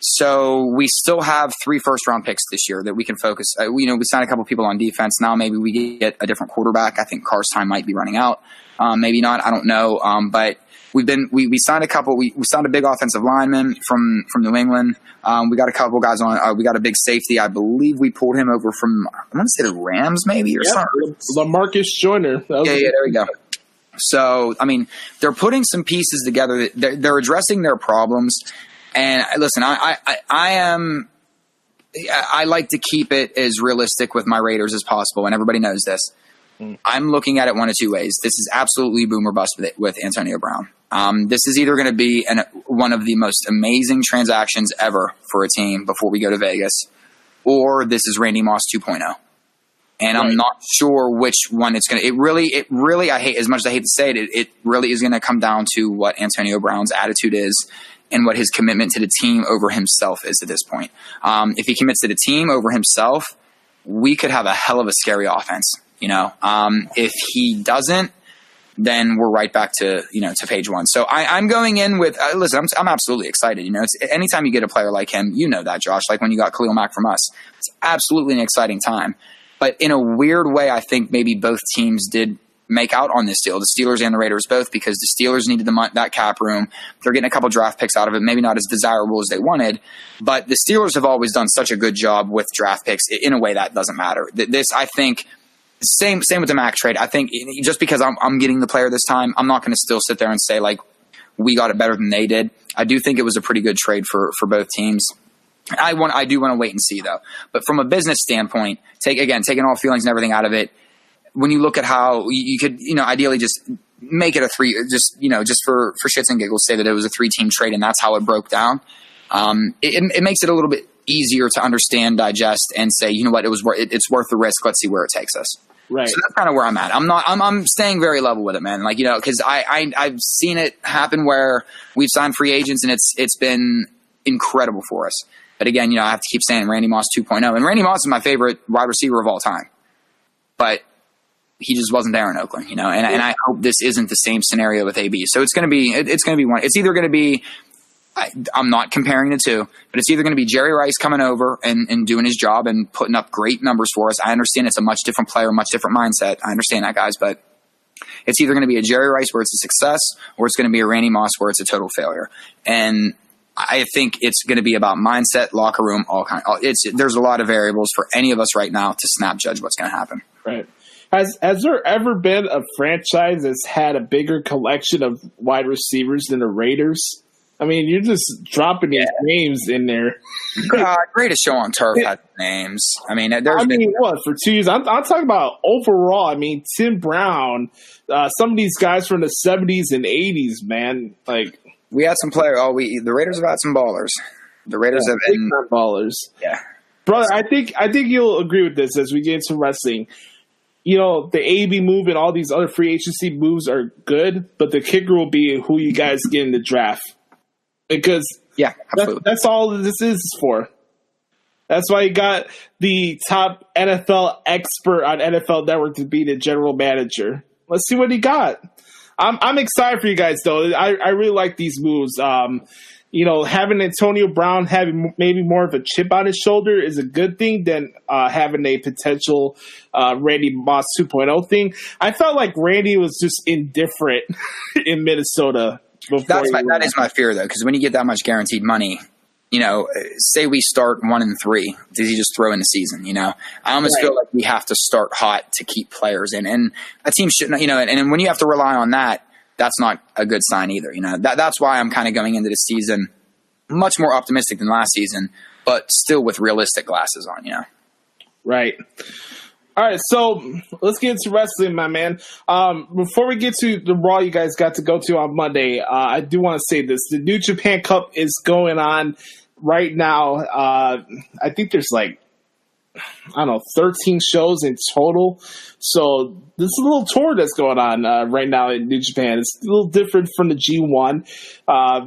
So we still have 3 first-round picks this year that we can focus. We signed a couple people on defense. Now maybe we get a different quarterback. I think Carr's time might be running out. Maybe not. I don't know. But we signed a couple. We signed a big offensive lineman from New England. We got a couple guys on. We got a big safety. I believe we pulled him over from, I want to say the Rams maybe or something. LaMarcus Joyner. Yeah, there we go. So, they're putting some pieces together. They're addressing their problems. And listen, I like to keep it as realistic with my Raiders as possible, and everybody knows this. I'm looking at it one of two ways. This is absolutely boom or bust with Antonio Brown. This is either going to be one of the most amazing transactions ever for a team before we go to Vegas, or this is Randy Moss 2.0. And right. I'm not sure which one it's going to. It really, I hate, as much as I hate to say it, it really is going to come down to what Antonio Brown's attitude is and what his commitment to the team over himself is at this point. If he commits to the team over himself, we could have a hell of a scary offense. If he doesn't, then we're right back to page one. So I'm going in with listen. I'm absolutely excited. It's anytime you get a player like him, that, Josh. Like when you got Khalil Mack from us, it's absolutely an exciting time. But in a weird way, I think maybe both teams did make out on this deal, the Steelers and the Raiders both, because the Steelers needed that cap room. They're getting a couple draft picks out of it, maybe not as desirable as they wanted, but the Steelers have always done such a good job with draft picks. In a way, that doesn't matter. This, I think, same with the Mac trade. I think just because I'm getting the player this time, I'm not going to still sit there and say, like, we got it better than they did. I do think it was a pretty good trade for both teams. I do want to wait and see, though. But from a business standpoint, taking all feelings and everything out of it, when you look at how you could, ideally just make it a 3, just for shits and giggles, say that it was a 3-team trade and that's how it broke down. It makes it a little bit easier to understand, digest, and say, you know what, it's worth the risk. Let's see where it takes us. Right. So that's kind of where I'm at. I'm staying very level with it, man. Like, because I've seen it happen where we've signed free agents and it's been incredible for us. But again, I have to keep saying Randy Moss 2.0. And Randy Moss is my favorite wide receiver of all time. But he just wasn't there in Oakland, and I hope this isn't the same scenario with AB. So it's going to be one. It's either going to be, I'm not comparing the two, but it's either going to be Jerry Rice coming over and doing his job and putting up great numbers for us. I understand it's a much different player, much different mindset. I understand that, guys, but It's either going to be a Jerry Rice where it's a success, or it's going to be a Randy Moss where it's a total failure. And I think it's going to be about mindset, locker room, there's a lot of variables for any of us right now to snap judge what's going to happen. Right. Has there ever been a franchise that's had a bigger collection of wide receivers than the Raiders? I mean, you're just dropping these names in there. Greatest show on turf had names. I mean, for 2 years? I'm talking about overall. I mean, Tim Brown, some of these guys from the 70s and 80s, man. Like, we had some players. The Raiders have had some ballers. The Raiders have been ballers. Yeah, brother. I think you'll agree with this as we get into wrestling. You know, the AB move and all these other free agency moves are good, but the kicker will be who you guys get in the draft. Because that's all this is for. That's why you got the top NFL expert on NFL Network to be the general manager. Let's see what he got. I'm excited for you guys, though. I really like these moves. You know, having Antonio Brown having maybe more of a chip on his shoulder is a good thing than having a potential Randy Moss 2.0 thing. I felt like Randy was just indifferent in Minnesota. That is my fear, though, because when you get that much guaranteed money, you know, say we start 1-3, does he just throw in the season? You know, I almost feel like we have to start hot to keep players in, and a team shouldn't. You know, and when you have to rely on that, that's not a good sign either. You know, that's why I'm kind of going into the season much more optimistic than last season, but still with realistic glasses on. You know, right. All right, so let's get into wrestling, my man. Before we get to the Raw you guys got to go to on Monday, I do want to say this. The New Japan Cup is going on right now. I think there's 13 shows in total. So this is a little tour that's going on right now in New Japan. It's a little different from the G1.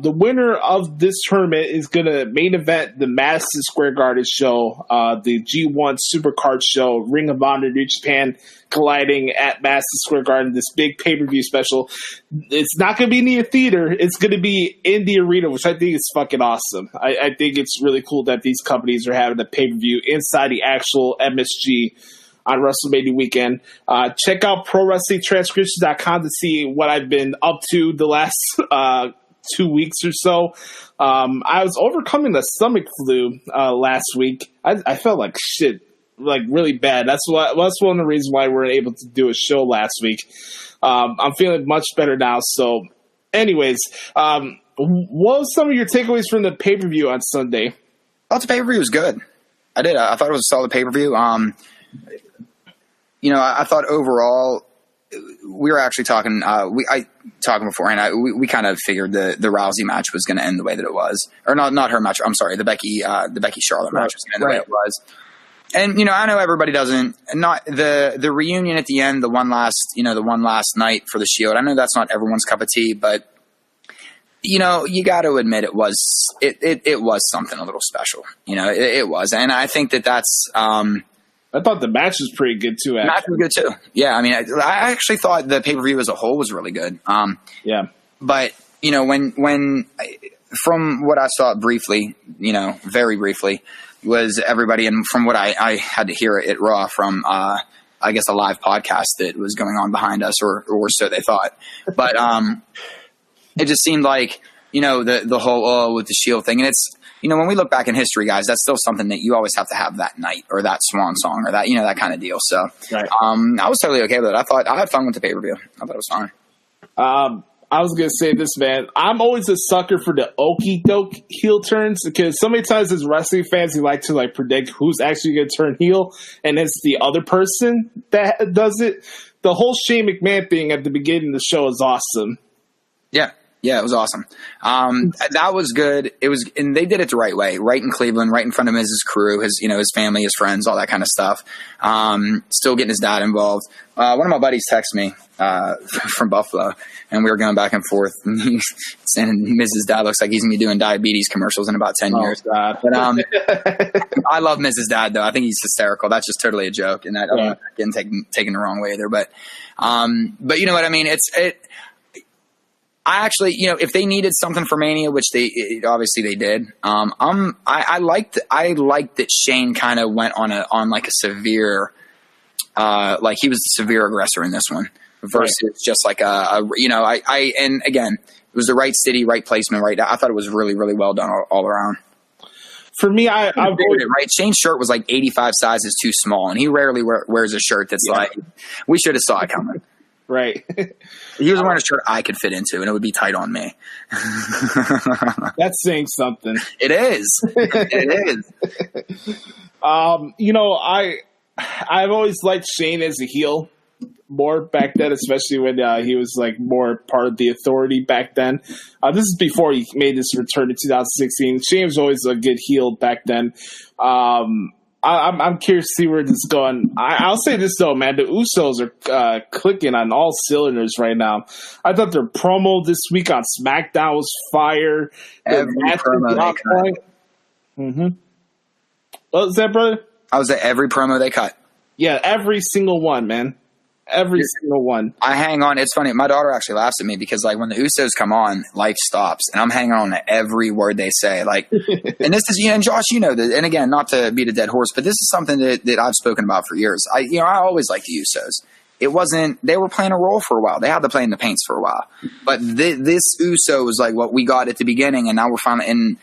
The winner of this tournament is going to main event the Madison Square Garden show, the G1 Supercard show, Ring of Honor New Japan colliding at Madison Square Garden, this big pay-per-view special. It's not going to be in the theater. It's going to be in the arena, which I think is fucking awesome. I think it's really cool that these companies are having a pay-per-view inside the actual MSG on WrestleMania weekend. Check out ProWrestlingTranscriptions.com to see what I've been up to the last 2 weeks or so. I was overcoming the stomach flu last week. I felt like shit, like really bad. That's one of the reasons why we weren't able to do a show last week. I'm feeling much better now. So, anyways, what was some of your takeaways from the pay-per-view on Sunday? I thought the pay-per-view was good. I did. I thought it was a solid pay-per-view. You know, I thought overall we were actually talking. Talking beforehand. We kind of figured the Rousey match was going to end the way that it was, or not her match. I'm sorry, the Becky Charlotte match was going to end the way it was. And you know, I know everybody doesn't. Not the reunion at the end, the one last night for the Shield. I know that's not everyone's cup of tea, but you know, you got to admit it was something a little special. You know, it was, and I think that's. I thought the match was pretty good too. The match was good too. Yeah, I mean, I actually thought the pay-per-view as a whole was really good. Yeah, but you know, when from what I saw briefly, you know, very briefly, was everybody, and from what I had to hear at Raw from, I guess a live podcast that was going on behind us, or so they thought. But it just seemed like, you know, the whole with the Shield thing, and it's. You know, when we look back in history, guys, that's still something that you always have to have that night or that swan song or that, you know, that kind of deal. So right. I was totally okay with it. I had fun with the pay-per-view. I thought it was fine. I was going to say this, man. I'm always a sucker for the okie doke heel turns because so many times as wrestling fans, you like to predict who's actually going to turn heel, and it's the other person that does it. The whole Shane McMahon thing at the beginning of the show is awesome. Yeah, it was awesome. That was good. It was, and they did it the right way, right in Cleveland, right in front of his crew, his family, his friends, all that kind of stuff. Still getting his dad involved. One of my buddies texted me from Buffalo, and we were going back and forth. And he's saying Mrs. Dad looks like he's gonna be doing diabetes commercials in about 10 years. God. But I love Mrs. Dad though. I think he's hysterical. That's just totally a joke, and I don't want to get taken the wrong way either. But you know what I mean? I actually, you know, if they needed something for Mania, which obviously they did, I liked that Shane kind of went on like a severe, like he was the severe aggressor in this one. versus just like and again, it was the right city, right placement, right. I thought it was really, really well done all around. For me, I've always, right. Shane's shirt was like 85 sizes too small, and he rarely wears a shirt that's like, we should have saw it coming. Right. He was wearing a shirt I could fit into, and it would be tight on me. That's saying something. It is. It is. I've always liked Shane as a heel more back then, especially when he was like more part of the authority back then. This is before he made his return in 2016. Shane was always a good heel back then. I'm curious to see where this is going. I'll say this though, man, the Usos are clicking on all cylinders right now. I thought their promo this week on SmackDown was fire. Every promo they cut. Mm-hmm. What was that, brother? I was at every promo they cut. Yeah, every single one, man. Every single one. I hang on. It's funny. My daughter actually laughs at me because, like, when the Usos come on, life stops, and I'm hanging on to every word they say. Like, and this is, and Josh, that. And again, not to beat a dead horse, but this is something that I've spoken about for years. I always liked the Usos. It wasn't. They were playing a role for a while. They had to play in the paints for a while. But this Uso was like what we got at the beginning, and now we're finally. And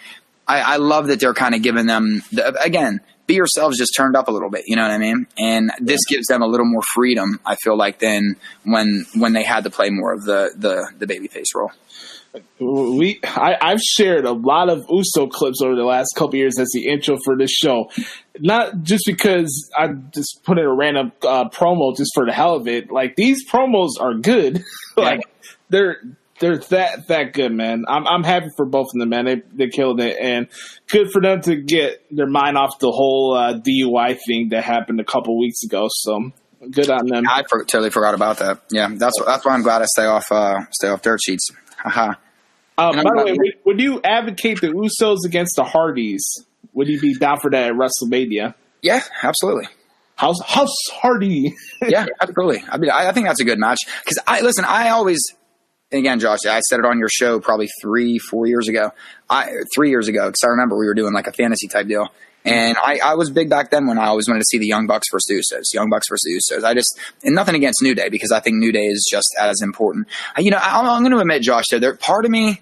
I love that they're kind of giving them again. Be yourselves just turned up a little bit, you know what I mean? And this gives them a little more freedom, I feel like, than when they had to play more of the babyface role. I've shared a lot of Uso clips over the last couple of years as the intro for this show. Not just because I just put in a random promo just for the hell of it. Like, these promos are good. Like, they're that good, man. I'm happy for both of them, man. They killed it, and good for them to get their mind off the whole DUI thing that happened a couple weeks ago. So good on them. I totally forgot about that. Yeah, that's why I'm glad I stay off dirt sheets. Haha. By the way, would you advocate the Usos against the Hardys? Would you be down for that at WrestleMania? Yeah, absolutely. House Hardy. Yeah, absolutely. I mean, I think that's a good match because I always. And again, Josh, I said it on your show probably 3-4 years ago. 3 years ago, because I remember we were doing like a fantasy type deal. And I was big back then when I always wanted to see the Young Bucks versus Usos. And nothing against New Day, because I think New Day is just as important. I'm going to admit, Josh, though, part of me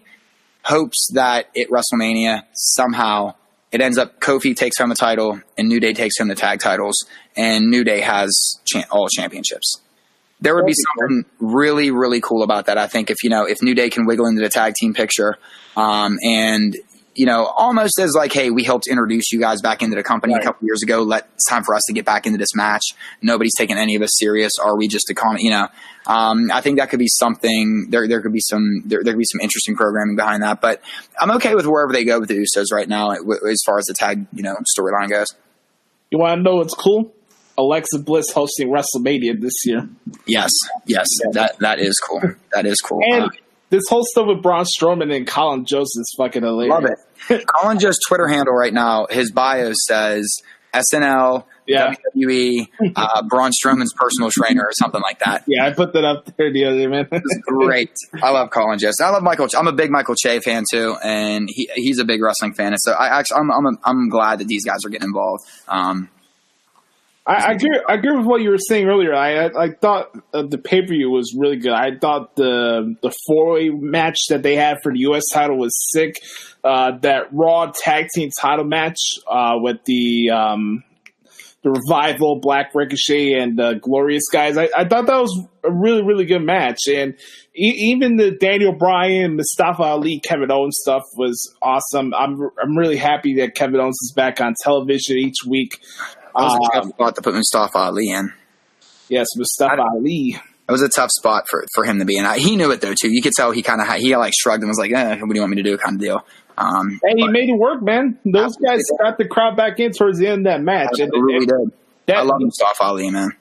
hopes that at WrestleMania somehow it ends up Kofi takes home the title and New Day takes home the tag titles, and New Day has all championships. There would be something really, really cool about that. I think if New Day can wiggle into the tag team picture, and almost as like, hey, we helped introduce you guys back into the company a couple years ago. It's time for us to get back into this match. Nobody's taking any of us serious. Are we just a comment? I think that could be something. There could be some interesting programming behind that. But I'm okay with wherever they go with the Usos right now, as far as the tag storyline goes. You want to know what's cool? Alexa Bliss hosting WrestleMania this year. Yes, that is cool. That is cool. And this whole stuff with Braun Strowman and Colin Jost is fucking hilarious. Love it. Colin Jost's Twitter handle right now, his bio says SNL, WWE, Braun Strowman's personal trainer or something like that. Yeah, I put that up there the other day, man. It's great. I love Colin Jost. I love Michael. I'm a big Michael Che fan too, and he's a big wrestling fan. And so I'm glad that these guys are getting involved. I agree with what you were saying earlier. I thought the pay-per-view was really good. I thought the four-way match that they had for the U.S. title was sick. That Raw tag team title match with the Revival, Black Ricochet, and the Glorious guys. I thought that was a really, really good match. And even the Daniel Bryan, Mustafa Ali, Kevin Owens stuff was awesome. I'm really happy that Kevin Owens is back on television each week. That was a tough spot to put Mustafa Ali in. Yes, Mustafa Ali. It was a tough spot for him to be in. He knew it though too. You could tell he shrugged and was like, "What do you want me to do?" kind of deal. And he made it work, man. Those guys got the crowd back in towards the end of that match. They really did. I love Mustafa Ali, man.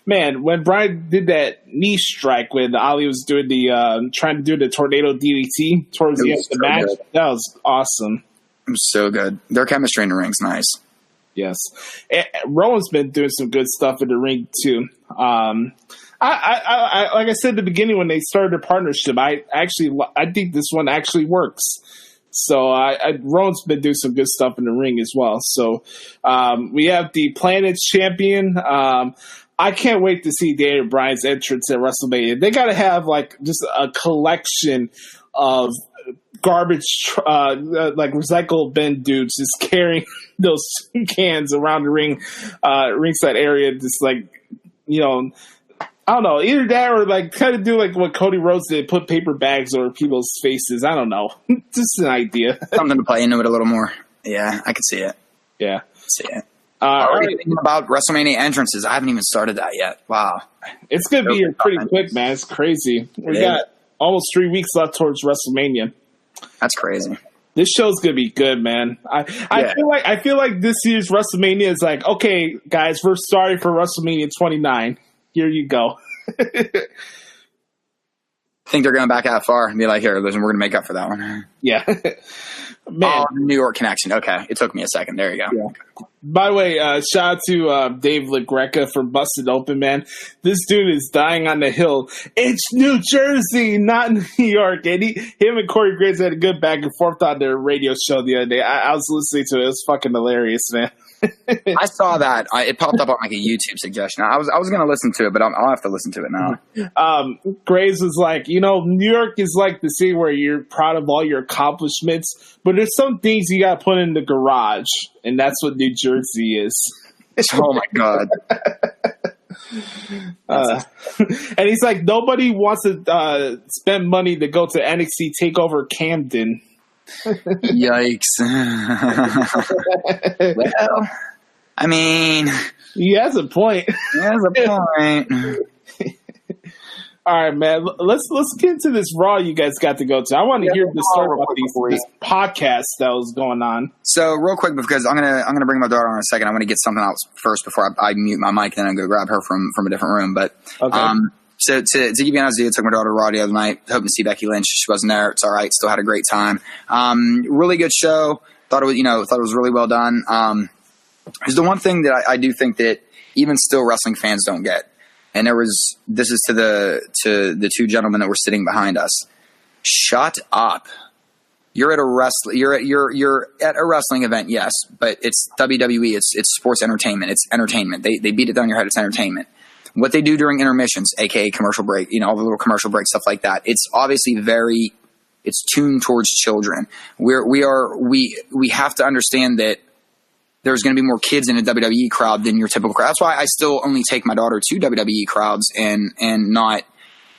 Man, when Brian did that knee strike when Ali was doing trying to do the tornado DDT towards the end of the match, that was awesome. It was so good. Their chemistry in the ring's nice. Yes. Rowan's been doing some good stuff in the ring, too. I like I said at the beginning when they started their partnership, I think this one actually works. So Rowan's been doing some good stuff in the ring as well. So we have the Planet's champion. I can't wait to see Daniel Bryan's entrance at WrestleMania. They got to have like just a collection of garbage, like recycled bin dudes just carrying those cans around the ringside area, just like, you know, I don't know, either that or like kind of do like what Cody Rhodes did, put paper bags over people's faces. I don't know, just an idea. Something to play into it a little more. Yeah, I can see it. Yeah, see it. Thinking about WrestleMania entrances. I haven't even started that yet. Wow, it's gonna be here pretty quick, man. It's crazy. We got almost 3 weeks left towards WrestleMania. That's crazy. This show's gonna be good, man. I feel like this year's WrestleMania is like, okay, guys, we're starting for WrestleMania 29. Here you go. Think they're going back that far and be like, here, listen, we're going to make up for that one. Yeah. Man. Oh, New York connection. Okay. It took me a second. There you go. Yeah. By the way, shout out to Dave LaGreca for busting open, man. This dude is dying on the hill. It's New Jersey, not New York. And him and Corey Graves had a good back and forth on their radio show the other day. I was listening to it. It was fucking hilarious, man. I saw that. It popped up on like a YouTube suggestion. I was going to listen to it, but I'll have to listen to it now. Graves was like, you know, New York is like the city where you're proud of all your accomplishments, but there's some things you got to put in the garage, and that's what New Jersey is. Oh my God. And he's like, nobody wants to spend money to go to NXT TakeOver Camden. Yikes. Well, I mean, he has a point. He has a point. All right, man. Let's get into this Raw you guys got to go to. I want to hear the story about this podcast that was going on. So, real quick, because I'm gonna bring my daughter on in a second. I want to get something else first before I mute my mic, then I'm gonna grab her from a different room. But okay. So to give you an idea, I took my daughter to Raw the other night, hoping to see Becky Lynch. She wasn't there. It's all right. Still had a great time. Really good show. Thought it was really well done. There's the one thing that I do think that even still wrestling fans don't get. And this is to the two gentlemen that were sitting behind us. Shut up. You're at a wrestling event, yes, but it's WWE. It's sports entertainment. It's entertainment. They beat it down your head. It's entertainment. What they do during intermissions, aka commercial break, all the little commercial breaks, stuff like that. It's obviously it's tuned towards children. We have to understand that there's going to be more kids in a WWE crowd than your typical crowd. That's why I still only take my daughter to WWE crowds and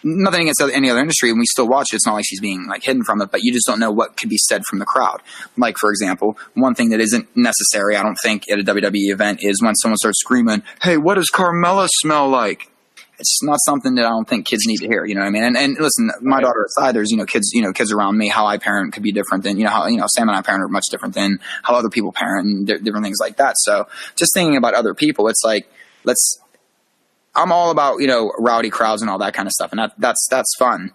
nothing against any other industry, and we still watch it. It's not like she's being like hidden from it, but you just don't know what could be said from the crowd. Like, for example, one thing that isn't necessary, I don't think, at a WWE event is when someone starts screaming, "Hey, what does Carmella smell like?" It's not something that I don't think kids need to hear. You know what I mean? And listen, my daughter aside, there's kids around me. How I parent could be different than how Sam and I parent are much different than how other people parent and different things like that. So just thinking about other people, it's like I'm all about, rowdy crowds and all that kind of stuff. And that's fun.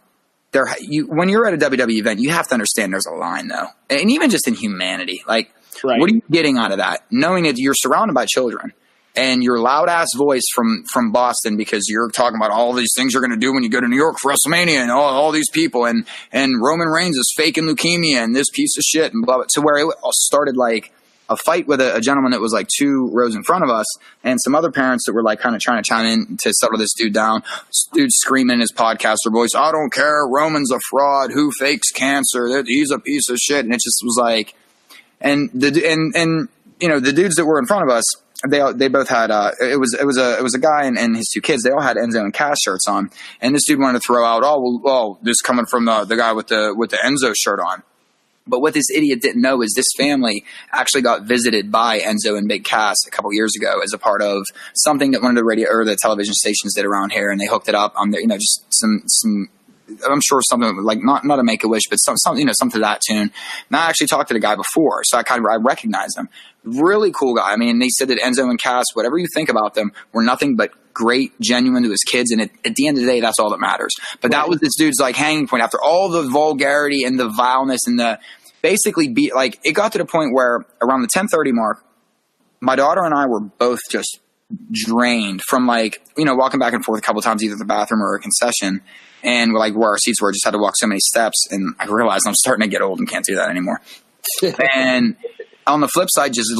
When you're at a WWE event, you have to understand there's a line though. And even just in humanity, like, right. What are you getting out of that? Knowing that you're surrounded by children and your loud ass voice from Boston, because you're talking about all these things you're going to do when you go to New York for WrestleMania and all these people and Roman Reigns is faking leukemia and this piece of shit and blah, blah, to where it all started like a fight with a gentleman that was like 2 rows in front of us and some other parents that were like kind of trying to chime in to settle this dude down. This dude screaming in his podcaster voice, "I don't care. Roman's a fraud. Who fakes cancer? He's a piece of shit." And it just was like, and the dudes that were in front of us, they both had it was a guy and his 2 kids. They all had Enzo and Cass shirts on, and this dude wanted to throw out, this coming from the guy with the Enzo shirt on. But what this idiot didn't know is this family actually got visited by Enzo and Big Cass a couple years ago as a part of something that one of the radio or the television stations did around here, and they hooked it up on there, just some. I'm sure something like not a Make-A-Wish, but something to that tune. And I actually talked to the guy before, so I recognized him. Really cool guy. I mean, they said that Enzo and Cass, whatever you think about them, were nothing but great, genuine to his kids, and at the end of the day, that's all that matters. But that was this dude's like hanging point after all the vulgarity and the vileness and the basically it got to the point where around the 10:30 mark, my daughter and I were both just drained from walking back and forth a couple of times, either the bathroom or a concession. And where our seats were, just had to walk so many steps. And I realized I'm starting to get old and can't do that anymore. And on the flip side, just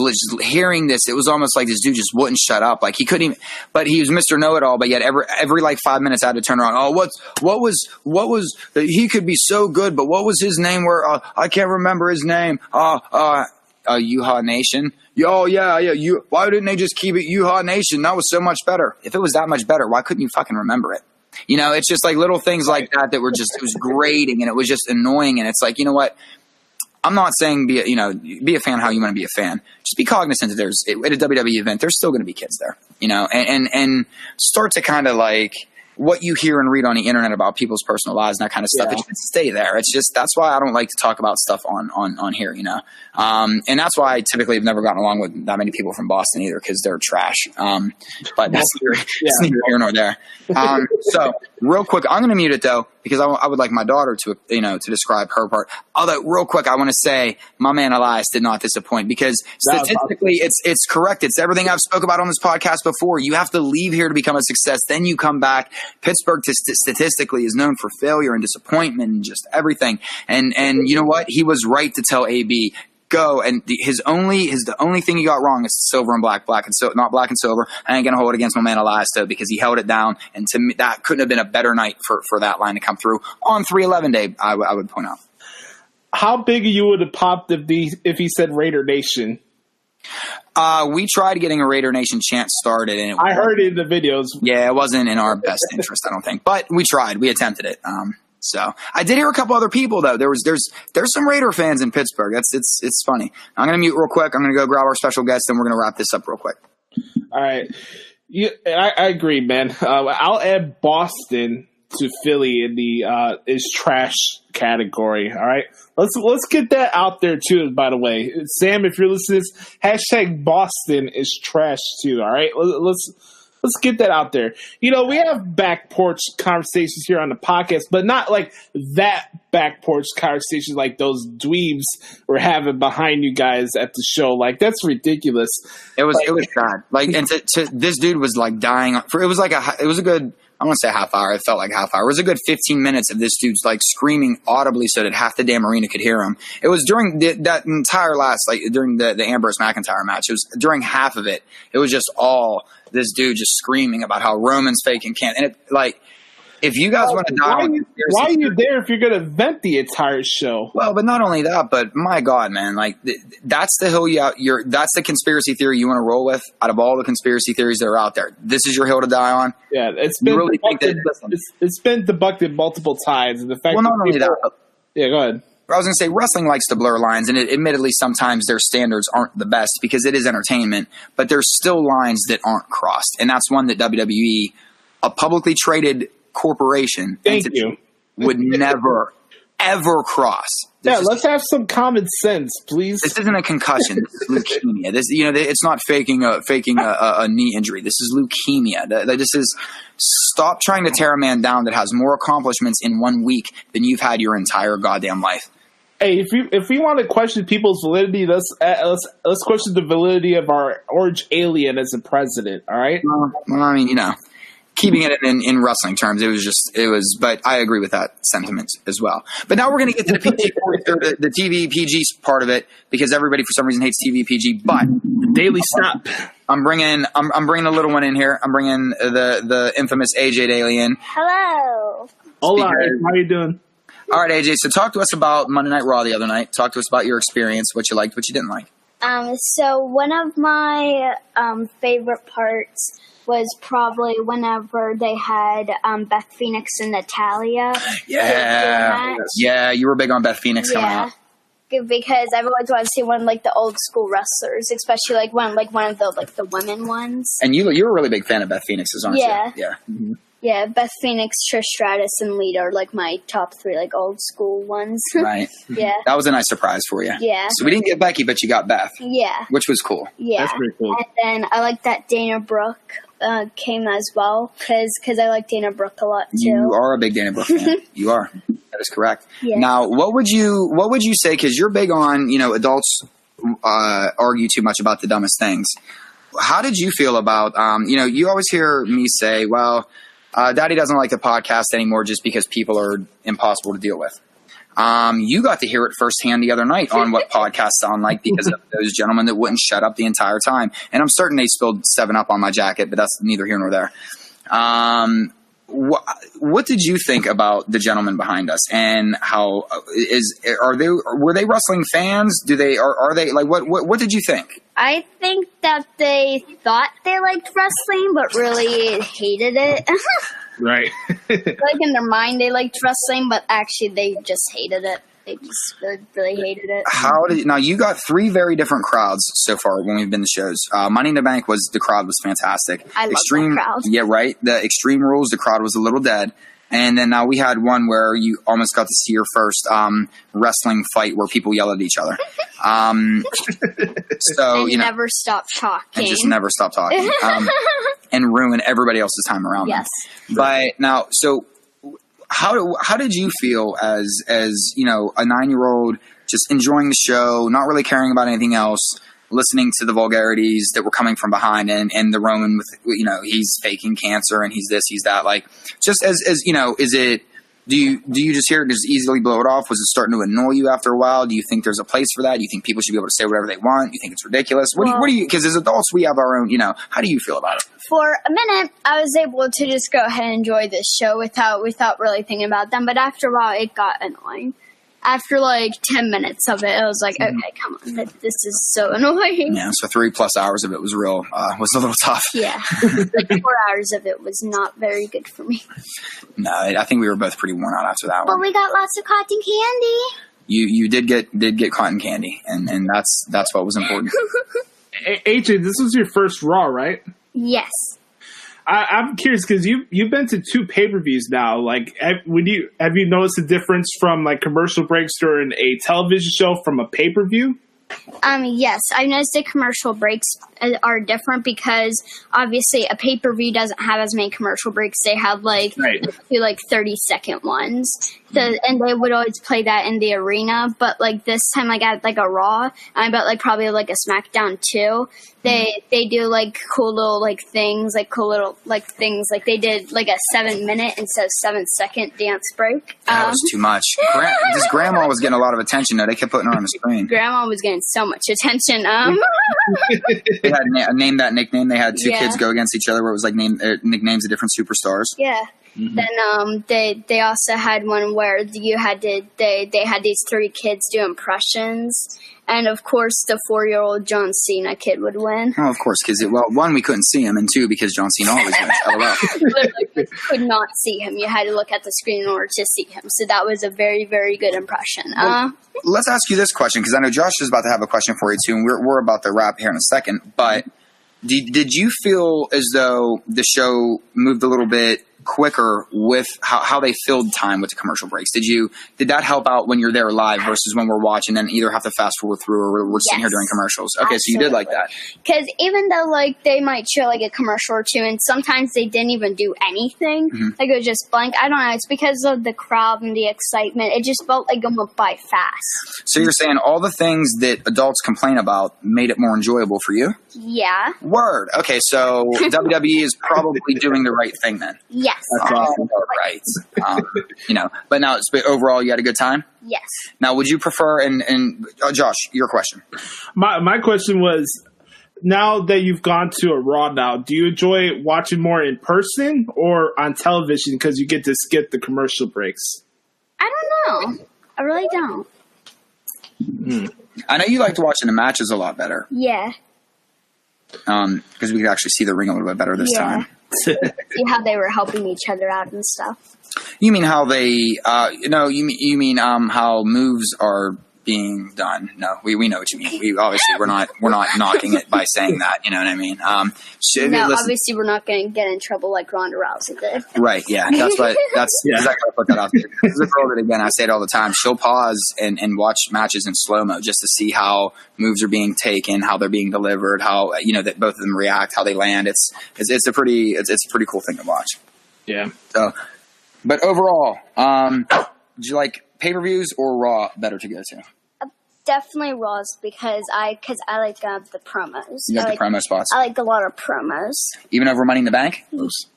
hearing this, it was almost like this dude just wouldn't shut up. Like he couldn't even, but he was Mr. Know-It-all, but yet every like 5 minutes I had to turn around. Oh, what was, he could be so good, but what was his name where, I can't remember his name. Yuha Nation. Oh, yeah. Why didn't they just keep it Yuha Nation? That was so much better. If it was that much better, why couldn't you fucking remember it? You know, it's just like little things like that were just, it was grating and it was just annoying. And it's like, you know what? I'm not saying be a fan how you want to be a fan. Just be cognizant that at a WWE event, there's still going to be kids there, you know, and start to kind of like what you hear and read on the internet about people's personal lives and that kind of stuff. Yeah. It should stay there. It's just, that's why I don't like to talk about stuff on here, you know? And that's why I typically have never gotten along with that many people from Boston either, because they're trash. But that's neither here nor there. So real quick, I'm going to mute it though, because I would like my daughter to, to describe her part. Although real quick, I want to say my man Elias did not disappoint, because statistically it's correct. It's everything I've spoke about on this podcast before. You have to leave here to become a success. Then you come back. Pittsburgh statistically is known for failure and disappointment and just everything. And you know what? He was right to tell AB, go. And the only thing he got wrong is silver and black and so not black and silver. I ain't gonna hold it against my man Elias though, because he held it down. And to me, that couldn't have been a better night for that line to come through on 311 day. I would point out. How big you would have popped if he said Raider Nation? We tried getting a Raider Nation chant started, and I heard it in the videos. Yeah, it wasn't in our best interest, I don't think. But we tried. We attempted it. So I did hear a couple other people though. There's some Raider fans in Pittsburgh. It's funny. I'm gonna mute real quick. I'm gonna go grab our special guest, and we're gonna wrap this up real quick. All right. I agree, man. I'll add Boston to Philly in the is trash category. All right, let's get that out there too. By the way, Sam, if you're listening, hashtag Boston is trash too. All right, let's get that out there. You know, we have back porch conversations here on the podcast, but not like that back porch conversations like those dweebs we're having behind you guys at the show. Like, that's ridiculous. It was sad. Like, and to this dude was like dying for. It was a good. I want to say half hour. It felt like a half hour. It was a good 15 minutes of this dude's like screaming audibly so that half the damn arena could hear him. It was during that entire during the Ambrose McIntyre match. It was during half of it. It was just all this dude just screaming about how Roman's fake and can't. And it like, if you guys want to die, why are you there if you're going to vent the entire show? Well, but not only that, but my God, man, like that's the hill that's the conspiracy theory you want to roll with out of all the conspiracy theories that are out there. This is your hill to die on. Yeah, it's been it's been debunked multiple times, and the fact. Well, not only that. Yeah, go ahead. I was going to say wrestling likes to blur lines, and admittedly, sometimes their standards aren't the best because it is entertainment. But there's still lines that aren't crossed, and that's one that WWE, a publicly traded corporation would never ever cross. Let's have some common sense, please. This isn't a concussion. This is leukemia. It's not faking a knee injury. This is leukemia. This is stop trying to tear a man down that has more accomplishments in 1 week than you've had your entire goddamn life. Hey, if we want to question people's validity, let's question the validity of our orange alien as a president. All right. Well, I mean, keeping it in wrestling terms, it was, but I agree with that sentiment as well. But now we're going to get to the PG, the TV PG part of it, because everybody for some reason hates TV PG. But Daily Stop. I'm bringing a little one in here. I'm bringing the infamous AJ Daley in. Hello. Hola. How are you doing? All right, AJ. So talk to us about Monday Night Raw the other night. Talk to us about your experience, what you liked, what you didn't like. So one of my favorite parts was probably whenever they had Beth Phoenix and Natalia. Yeah, you were big on Beth Phoenix coming out. Because I've always wanted to see one of like the old school wrestlers, especially like one of the women ones. And you were a really big fan of Beth Phoenix's, aren't you? Yeah. Mm-hmm. Yeah, Beth Phoenix, Trish Stratus, and Lita are like my top 3 like old school ones. Right. Yeah. That was a nice surprise for you. Yeah. So we didn't get Becky, but you got Beth. Yeah. Which was cool. Yeah. That's pretty cool. And then I like that Dana Brooke came as well, because I like Dana Brooke a lot too. You are a big Dana Brooke fan. You are. That is correct. Yeah. Now, what would you say, because you're big on, adults argue too much about the dumbest things. How did you feel about, you always hear me say, well, Daddy doesn't like the podcast anymore just because people are impossible to deal with. You got to hear it firsthand the other night on what podcasts sound like because of those gentlemen that wouldn't shut up the entire time. And I'm certain they spilled 7-Up on my jacket, but that's neither here nor there. What did you think about the gentleman behind us, and how were they wrestling fans? Are they like what did you think? I think that they thought they liked wrestling, but really hated it. Right. Like in their mind, they liked wrestling, but actually they just hated it. They just really hated it. Now you got 3 very different crowds so far when we've been to shows. Money in the Bank the crowd was fantastic. I love that crowd. Yeah, right. The Extreme Rules, the crowd was a little dead. And then now we had one where you almost got to see your first wrestling fight where people yell at each other. So and never stop talking. And just never stop talking. And ruin everybody else's time around them. Yes. But now, so how did you feel as a 9-year-old just enjoying the show, not really caring about anything else, listening to the vulgarities that were coming from behind, and the Roman with he's faking cancer and he's this, he's that, like, just as is it, do you just hear it and just easily blow it off? Was it starting to annoy you after a while? Do you think there's a place for that? Do you think people should be able to say whatever they want? Do you think it's ridiculous? What do you, because as adults we have our own, how do you feel about it? For a minute, I was able to just go ahead and enjoy this show without really thinking about them, but after a while it got annoying. After like 10 minutes of it, I was like, okay, come on, this is so annoying. Yeah, so 3+ hours of it was a little tough. Yeah, like 4 hours of it was not very good for me. No, I think we were both pretty worn out after that one. But we got lots of cotton candy. You did get cotton candy, and that's what was important. AJ, this was your first Raw, right? Yes. I'm curious because you've been to 2 pay-per-views now. Like, have you noticed a difference from like commercial breaks during a television show from a pay-per-view? Yes, I noticed the commercial breaks are different because obviously a pay-per-view doesn't have as many commercial breaks. They have like 30-second ones. And they would always play that in the arena, but like this time, like at like a Raw, I bet like probably like a SmackDown too. They do like cool little like things, like they did like a 7-minute instead of 7-second dance break. That was too much. This grandma was getting a lot of attention though. They kept putting her on the screen. Grandma was getting so much attention. They had name that nickname. They had 2 kids go against each other where it was like nicknames of different superstars. Yeah. Mm-hmm. Then they also had one where they had these 3 kids do impressions, and of course the 4-year-old John Cena kid would win. Oh, of course, because 1, we couldn't see him, and 2, because John Cena always wins. Literally, you could not see him. You had to look at the screen in order to see him. So that was a very, very good impression. Let's ask you this question, because I know Josh is about to have a question for you too, and we're about to wrap here in a second. But did you feel as though the show moved a little bit quicker with how they filled time with the commercial breaks? Did that help out when you're there live versus when we're watching and either have to fast forward through or we're sitting here during commercials? Okay, absolutely. So you did like that. Because even though like they might show like a commercial or 2 and sometimes they didn't even do anything, like it was just blank. I don't know. It's because of the crowd and the excitement. It just felt like it went by fast. So you're saying all the things that adults complain about made it more enjoyable for you? Yeah. Word. Okay, so WWE is probably doing the right thing then. Yes. That's awesome. Right. But now overall you had a good time? Yes. Now, would you prefer, and Josh, your question. My question was, now that you've gone to a Raw now, do you enjoy watching more in person or on television because you get to skip the commercial breaks? I don't know. I really don't. I know you like to watch in the matches a lot better. Yeah. Because we could actually see the ring a little bit better this time. See how they were helping each other out and stuff. You mean how they, you mean how moves are being done? No, we know what you mean. We obviously we're not knocking it by saying that. You know what I mean? Obviously we're not going to get in trouble like Ronda Rousey did. Right? Yeah, that's exactly what I put that out there. There's a girl that, again, I say it all the time. She'll pause and watch matches in slow mo just to see how moves are being taken, how they're being delivered, how that both of them react, how they land. It's a pretty cool thing to watch. Yeah. So, but overall, did you like pay-per-views or Raw better to go to? Definitely Raw's because I like the promos. You got the promo spots. I like a lot of promos. Even over Money in the Bank?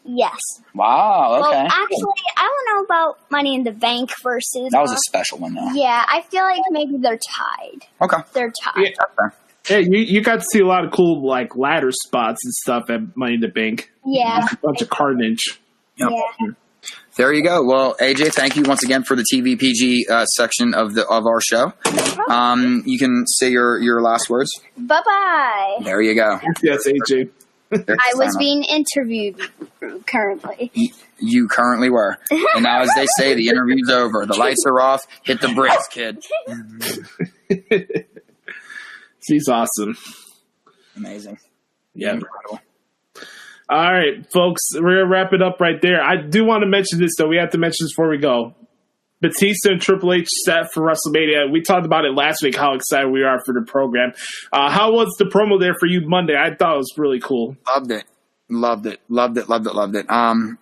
Yes. Wow, okay. Well, actually, I don't know about Money in the Bank versus... That was a special one, though. Yeah, I feel like maybe they're tied. Okay. They're tied. Yeah. Hey, you got to see a lot of cool like ladder spots and stuff at Money in the Bank. Yeah. A bunch of carnage. Yep. Yeah. There you go. Well, AJ, thank you once again for the TVPG section of our show. You can say your last words. Bye-bye. There you go. Yes, AJ. I was being interviewed currently. You currently were. And now, as they say, the interview's over. The lights are off. Hit the brakes, kid. She's awesome. Amazing. Yeah. Incredible. All right, folks, we're going to wrap it up right there. I do want to mention this, though. We have to mention this before we go. Batista and Triple H set for WrestleMania. We talked about it last week, how excited we are for the program. How was the promo there for you Monday? I thought it was really cool. Loved it. Loved it.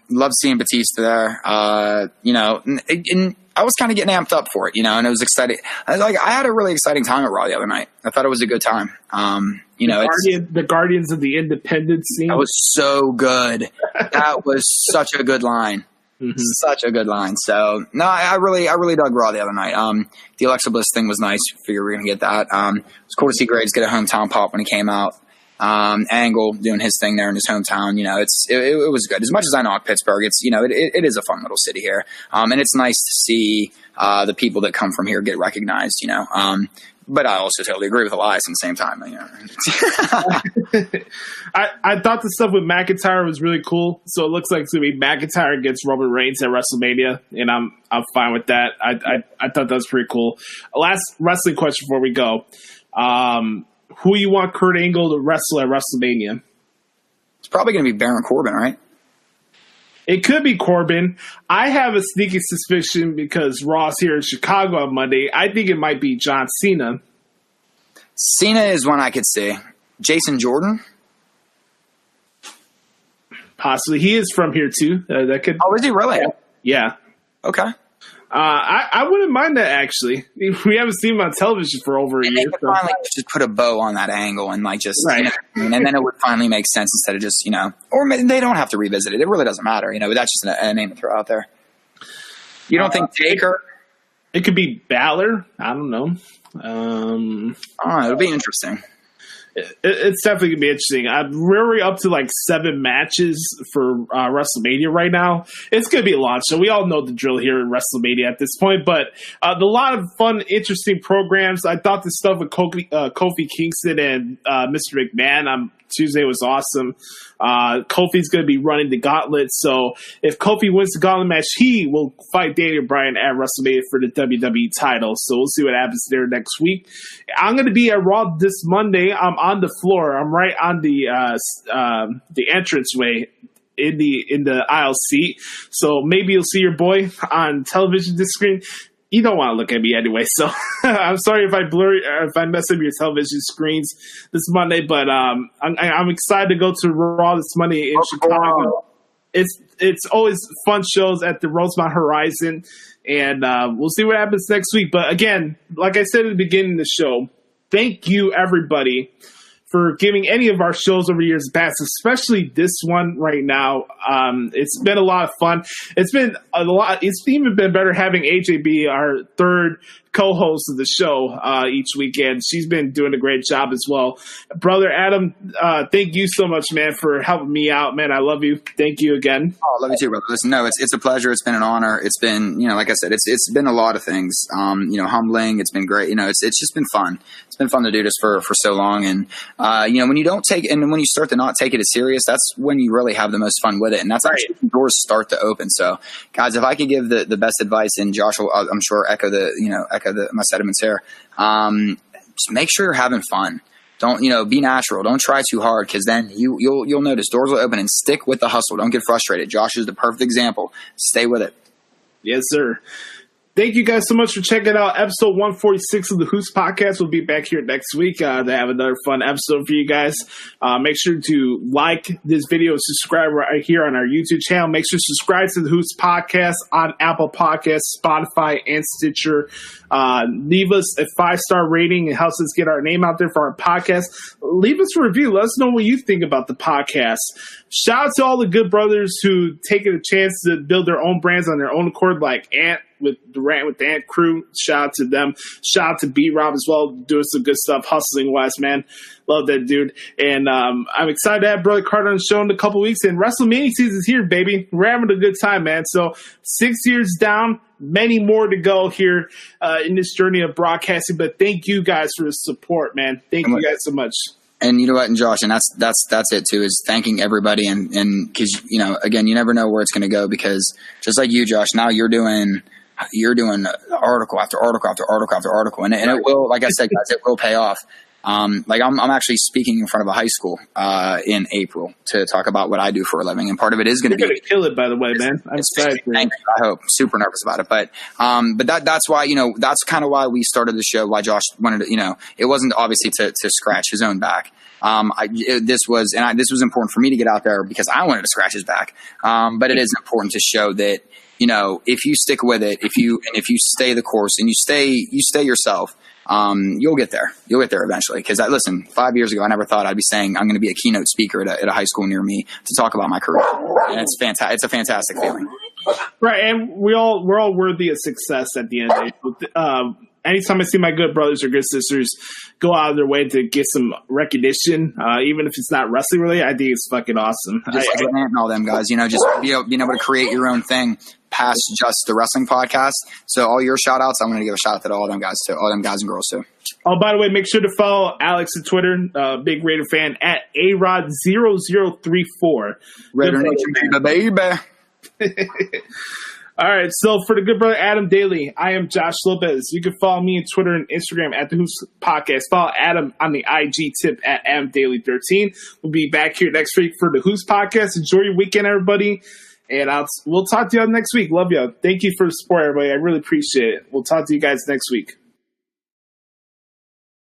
Loved seeing Batista there. And I was kind of getting amped up for it, and it was exciting. I had a really exciting time at Raw the other night. I thought it was a good time. The Guardians of the Independence scene. That was so good. That was such a good line. Mm-hmm. Such a good line. So no, I really dug Raw the other night. The Alexa Bliss thing was nice. Figured we were gonna get that. It was cool to see Graves get a hometown pop when he came out. Angle doing his thing there in his hometown. It was good. As much as I knock Pittsburgh, it's it is a fun little city here. And it's nice to see the people that come from here get recognized. But I also totally agree with Elias at the same time. I thought the stuff with McIntyre was really cool. So it looks like it's gonna be McIntyre against Roman Reigns at WrestleMania, and I'm fine with that. I thought that was pretty cool. Last wrestling question before we go. Who you want Kurt Angle to wrestle at WrestleMania? It's probably going to be Baron Corbin, right? It could be Corbin. I have a sneaky suspicion because Raw's here in Chicago on Monday. I think it might be John Cena. Cena is one I could see. Jason Jordan? Possibly. He is from here, too. That could. Oh, is he really? Yeah. Okay. I wouldn't mind that, actually. We haven't seen him on television for over a year. They could finally just put a bow on that angle and right. And then it would finally make sense instead of just, or they don't have to revisit it. It really doesn't matter, but that's just a name to throw out there. You don't think Taker? It could be Balor. I don't know. It'll be interesting. It's definitely going to be interesting. We're up to like 7 matches for WrestleMania right now. It's going to be a launch, so we all know the drill here in WrestleMania at this point. But a lot of fun, interesting programs. I thought the stuff with Kofi Kingston and Mr. McMahon on Tuesday was awesome. Kofi's going to be running the gauntlet, so if Kofi wins the gauntlet match, he will fight Daniel Bryan at WrestleMania for the WWE title. So we'll see what happens there next week. I'm going to be at Raw this Monday. I'm on the floor. I'm right on the entranceway in the aisle seat. So maybe you'll see your boy on television this screen. You don't want to look at me anyway, so I'm sorry if I blur or if I mess up your television screens this Monday. But I'm excited to go to Raw this Monday in Chicago. It's always fun shows at the Rosemont Horizon, and we'll see what happens next week. But again, like I said at the beginning of the show, thank you everybody for giving any of our shows over years past, especially this one right now. It's been a lot of fun. It's been a lot. It's even been better having AJ be our third co-host of the show each weekend. She's been doing a great job as well. Brother Adam, thank you so much, man, for helping me out, man. I love you. Thank you again. Oh, love you too, brother. Listen, no, it's a pleasure. It's been an honor. It's been, like I said, it's been a lot of things. Humbling. It's been great. It's just been fun. It's been fun to do this for so long. And when you don't take, and when you start to not take it as serious, that's when you really have the most fun with it. And that's actually when doors start to open. So, guys, if I could give the best advice, and Josh will, I'm sure, echo my sentiments here. Just make sure you're having fun. Don't, be natural. Don't try too hard, because then you'll notice doors will open, and stick with the hustle. Don't get frustrated. Josh is the perfect example. Stay with it. Yes, sir. Thank you guys so much for checking out episode 146 of the Hoots Podcast. We'll be back here next week to have another fun episode for you guys. Make sure to like this video and subscribe right here on our YouTube channel. Make sure to subscribe to the Hoots Podcast on Apple Podcasts, Spotify, and Stitcher. Leave us a 5-star rating. It helps us get our name out there for our podcast. Leave us a review. Let us know what you think about the podcast. Shout out to all the good brothers who taken a chance to build their own brands on their own accord, like Ant with the Ant crew. Shout out to them. Shout out to B-Rob as well, doing some good stuff, hustling wise, man. Love that dude. And I'm excited to have Brother Carter on the show in a couple weeks. And WrestleMania season's here, baby. We're having a good time, man. So 6 years down, many more to go here in this journey of broadcasting. But thank you guys for the support, man. Thank you guys so much. And you know what, and Josh, and that's it too, is thanking everybody, and because again, you never know where it's going to go, because just like you, Josh, now you're doing article after article after article after article, and it will, like I said, guys, it will pay off. Like I'm actually speaking in front of a high school in April to talk about what I do for a living, and part of it is going to be going to kill it. By the way, man, I'm excited. Thank you. I hope. Super nervous about it, but that's why that's kind of why we started the show. Why Josh wanted to, it wasn't obviously to scratch his own back. This was important for me to get out there because I wanted to scratch his back. But it is important to show that if you stick with it, if you stay the course and you stay yourself. You'll get there. You'll get there eventually. Because listen, 5 years ago, I never thought I'd be saying I'm going to be a keynote speaker at a high school near me to talk about my career, and it's fantastic. It's a fantastic feeling. Right, and we're all worthy of success at the end of the day. Anytime I see my good brothers or good sisters go out of their way to get some recognition, even if it's not wrestling related, I think it's fucking awesome. Just like Ant and all them guys, just being able to create your own thing past just the wrestling podcast. So all your shout outs, I'm going to give a shout out to all them guys too, all them guys and girls too. Oh, by the way, make sure to follow Alex on Twitter, big Raider fan, at ARod0034. Raider Nation, baby. All right, so for the good brother Adam Daley, I am Josh Lopez. You can follow me on Twitter and Instagram at the Hoots Podcast. Follow Adam on the IG tip at AdamDaley13. We'll be back here next week for the Hoots Podcast. Enjoy your weekend, everybody. And we'll talk to y'all next week. Love y'all. Thank you for the support, everybody. I really appreciate it. We'll talk to you guys next week.